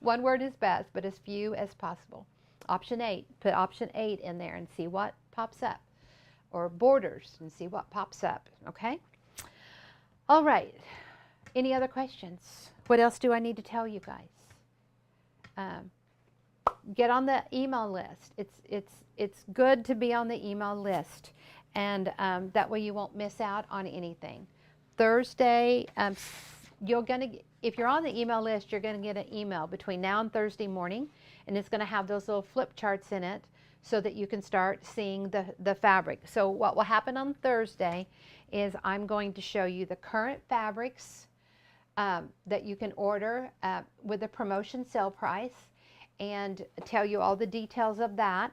A: One word is best, but as few as possible. Option 8, put option 8 in there and see what pops up. Or borders and see what pops up, okay? All right, any other questions? What else do I need to tell you guys? Get on the email list. It's good to be on the email list, and that way you won't miss out on anything. Thursday, if you're on the email list, you're going to get an email between now and Thursday morning, and it's going to have those little flip charts in it so that you can start seeing the fabric. So what will happen on Thursday is I'm going to show you the current fabrics that you can order with a promotion sale price, and tell you all the details of that.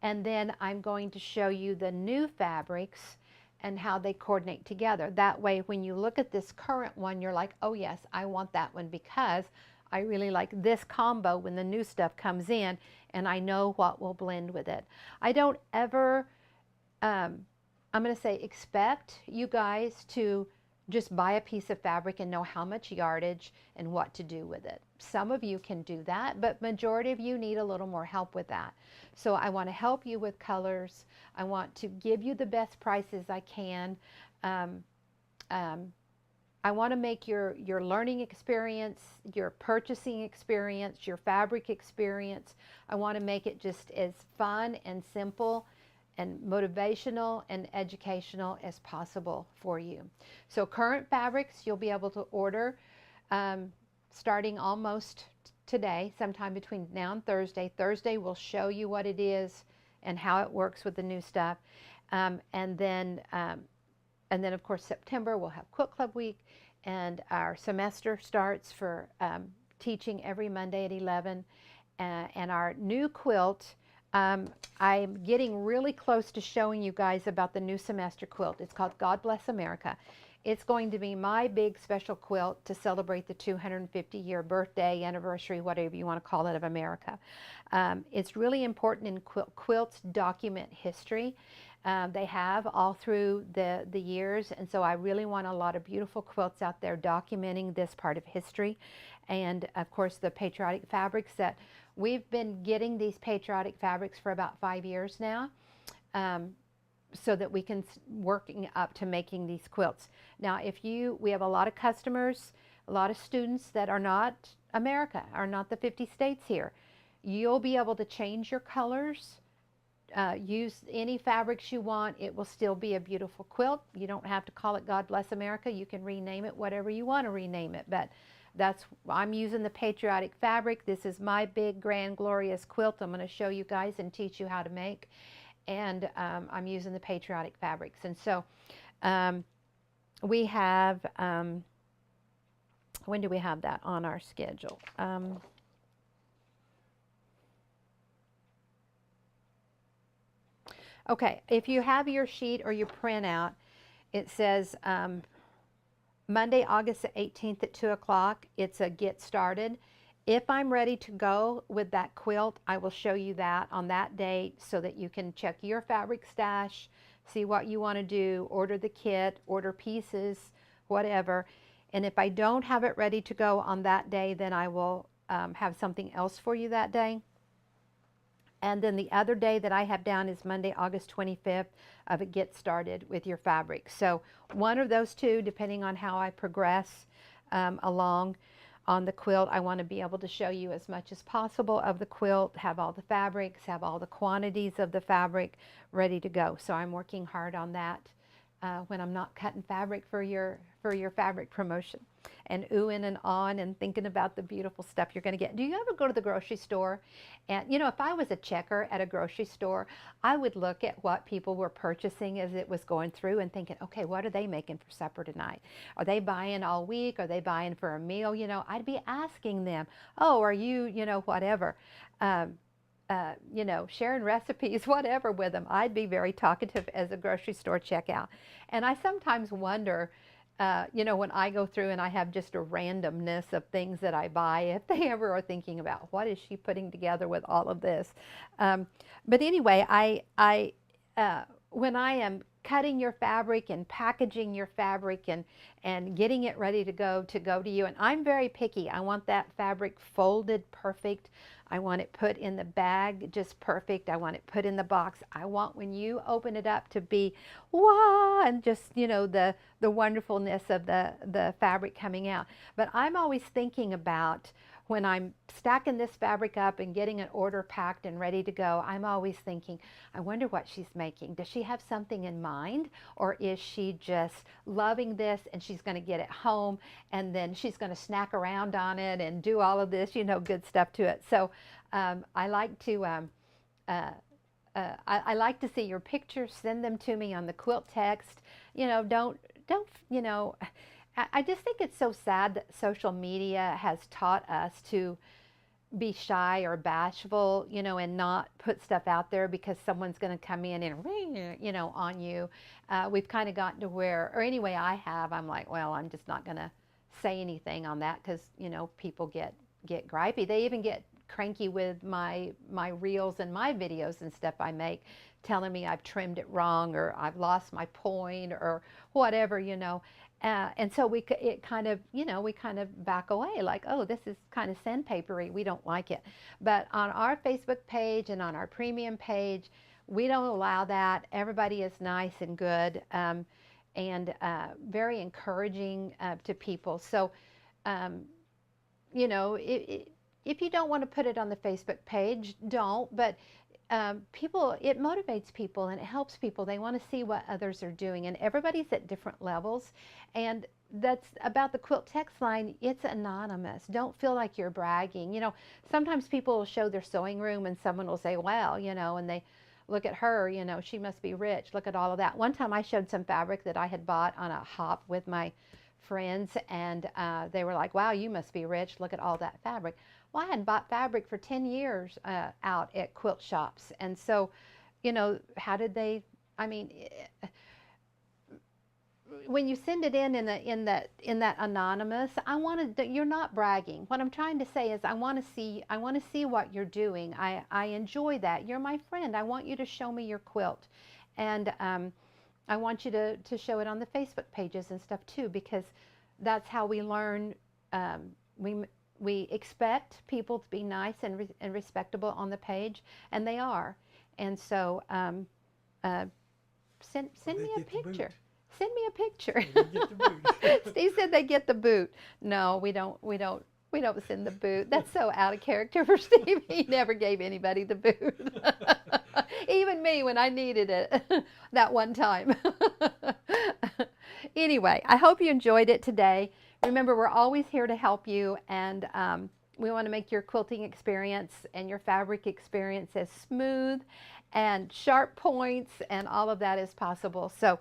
A: And then I'm going to show you the new fabrics and how they coordinate together. That way, when you look at this current one, you're like, oh yes, I want that one because I really like this combo when the new stuff comes in, and I know what will blend with it. I don't ever, I'm going to say, expect you guys to just buy a piece of fabric and know how much yardage and what to do with it. Some of you can do that, but majority of you need a little more help with that. So I want to help you with colors. I want to give you the best prices I can. Um, I want to make your learning experience, your purchasing experience, your fabric experience, I want to make it just as fun and simple and motivational and educational as possible for you. So current fabrics you'll be able to order starting almost today, sometime between now and Thursday. Thursday we'll show you what it is and how it works with the new stuff. And then of course September we'll have Quilt Club Week, and our semester starts for teaching every Monday at 11. And our new quilt, I'm getting really close to showing you guys about the new semester quilt. It's called God Bless America. It's going to be my big special quilt to celebrate the 250-year birthday, anniversary, whatever you want to call it, of America. It's really important in quilts document history. They have all through the years, and so I really want a lot of beautiful quilts out there documenting this part of history. And of course the patriotic fabrics that we've been getting, these patriotic fabrics for about 5 years now, so that we can working up to making these quilts. Now we have a lot of customers, a lot of students that are not America, are not the 50 states here. You'll be able to change your colors, use any fabrics you want. It will still be a beautiful quilt. You don't have to call it God Bless America. You can rename it whatever you want to rename it, but I'm using the patriotic fabric. This is my big grand glorious quilt I'm going to show you guys and teach you how to make, and I'm using the patriotic fabrics. And so we have when do we have that on our schedule? Okay, if you have your sheet or your printout, it says Monday, August 18th at 2 o'clock. It's a get started. If I'm ready to go with that quilt, I will show you that on that date so that you can check your fabric stash, see what you want to do, order the kit, order pieces, whatever. And if I don't have it ready to go on that day, then I will have something else for you that day. And then the other day that I have down is Monday, August 25th of a get started with your fabric. So one of those two, depending on how I progress along on the quilt, I want to be able to show you as much as possible of the quilt, have all the fabrics, have all the quantities of the fabric ready to go. So I'm working hard on that when I'm not cutting fabric for your fabric promotion, and oohing and ahhing and thinking about the beautiful stuff you're going to get. Do you ever go to the grocery store? And you know, if I was a checker at a grocery store, I would look at what people were purchasing as it was going through and thinking, okay, what are they making for supper tonight? Are they buying all week? Are they buying for a meal? You know, I'd be asking them, oh, are you, you know, whatever. You know, sharing recipes, whatever with them. I'd be very talkative as a grocery store checkout. And I sometimes wonder, you know, when I go through and I have just a randomness of things that I buy, if they ever are thinking about what is she putting together with all of this. But anyway, when I am cutting your fabric and packaging your fabric and getting it ready to go to you, and I'm very picky. I want that fabric folded perfect. I want it put in the bag just perfect. I want it put in the box. I want when you open it up to be wow, and just, you know, the wonderfulness of the fabric coming out. But I'm always thinking about when I'm stacking this fabric up and getting an order packed and ready to go, I'm always thinking, I wonder what she's making. Does she have something in mind, or is she just loving this and she's going to get it home and then she's going to snack around on it and do all of this, you know, good stuff to it. So I like to I like to see your pictures. Send them to me on the quilt text. You know, don't you know. I just think it's so sad that social media has taught us to be shy or bashful, you know, and not put stuff out there because someone's going to come in and, you know, on you. We've kind of gotten to where, or anyway, I'm like, well, I'm just not going to say anything on that because, you know, people get get gripey. They even get cranky with my reels and my videos and stuff I make, telling me I've trimmed it wrong or I've lost my point or whatever, you know. And so it kind of, you know, we kind of back away like, oh, this is kind of sandpapery. We don't like it. But on our Facebook page and on our premium page, we don't allow that. Everybody is nice and good, and very encouraging to people. So, you know, if you don't want to put it on the Facebook page, don't. But people, it motivates people and it helps people. They want to see what others are doing, and everybody's at different levels. And that's about the quilt text line. It's anonymous. Don't feel like you're bragging. You know, sometimes people will show their sewing room and someone will say, well, you know, and they look at her, you know, she must be rich. Look at all of that. One time I showed some fabric that I had bought on a hop with my friends, and they were like, wow, you must be rich. Look at all that fabric. Well, I hadn't bought fabric for 10 years out at quilt shops. And so, you know, how did they, I mean, when you send it in that anonymous, I wanted that you're not bragging. What I'm trying to say is I want to see what you're doing. I enjoy that. You're my friend. I want you to show me your quilt, and I want you to show it on the Facebook pages and stuff too, because that's how we learn. We expect people to be nice and respectable on the page, and they are. And so send me a picture. Send me a picture. Steve said they get the boot. No, we don't send the boot. That's so out of character for Steve. He never gave anybody the boot. Even me when I needed it that one time. Anyway, I hope you enjoyed it today. Remember, we're always here to help you, and we want to make your quilting experience and your fabric experience as smooth and sharp points and all of that as possible. So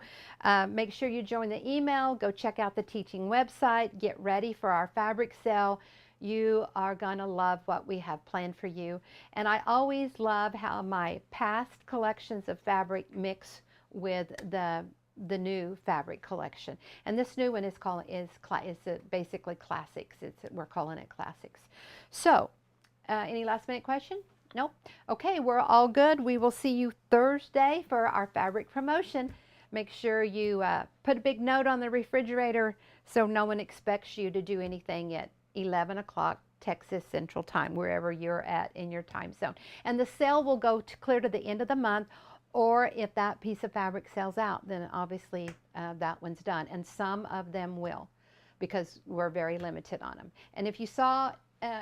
A: make sure you join the email, go check out the teaching website, get ready for our fabric sale. You are going to love what we have planned for you. And I always love how my past collections of fabric mix with the new fabric collection. And this new one is basically classics. We're calling it classics. So any last minute question? Nope. Okay, we're all good. We will see you Thursday for our fabric promotion. Make sure you put a big note on the refrigerator so no one expects you to do anything at 11 o'clock Texas Central Time, wherever you're at in your time zone. And the sale will go clear to the end of the month, or if that piece of fabric sells out, then obviously that one's done. And some of them will, because we're very limited on them. And if you saw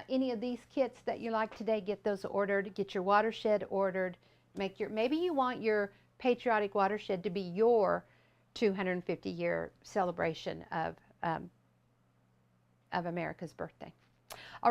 A: any of these kits that you like today, get those ordered. Get your watershed ordered. Maybe you want your patriotic watershed to be your 250-year celebration of America's birthday. All right.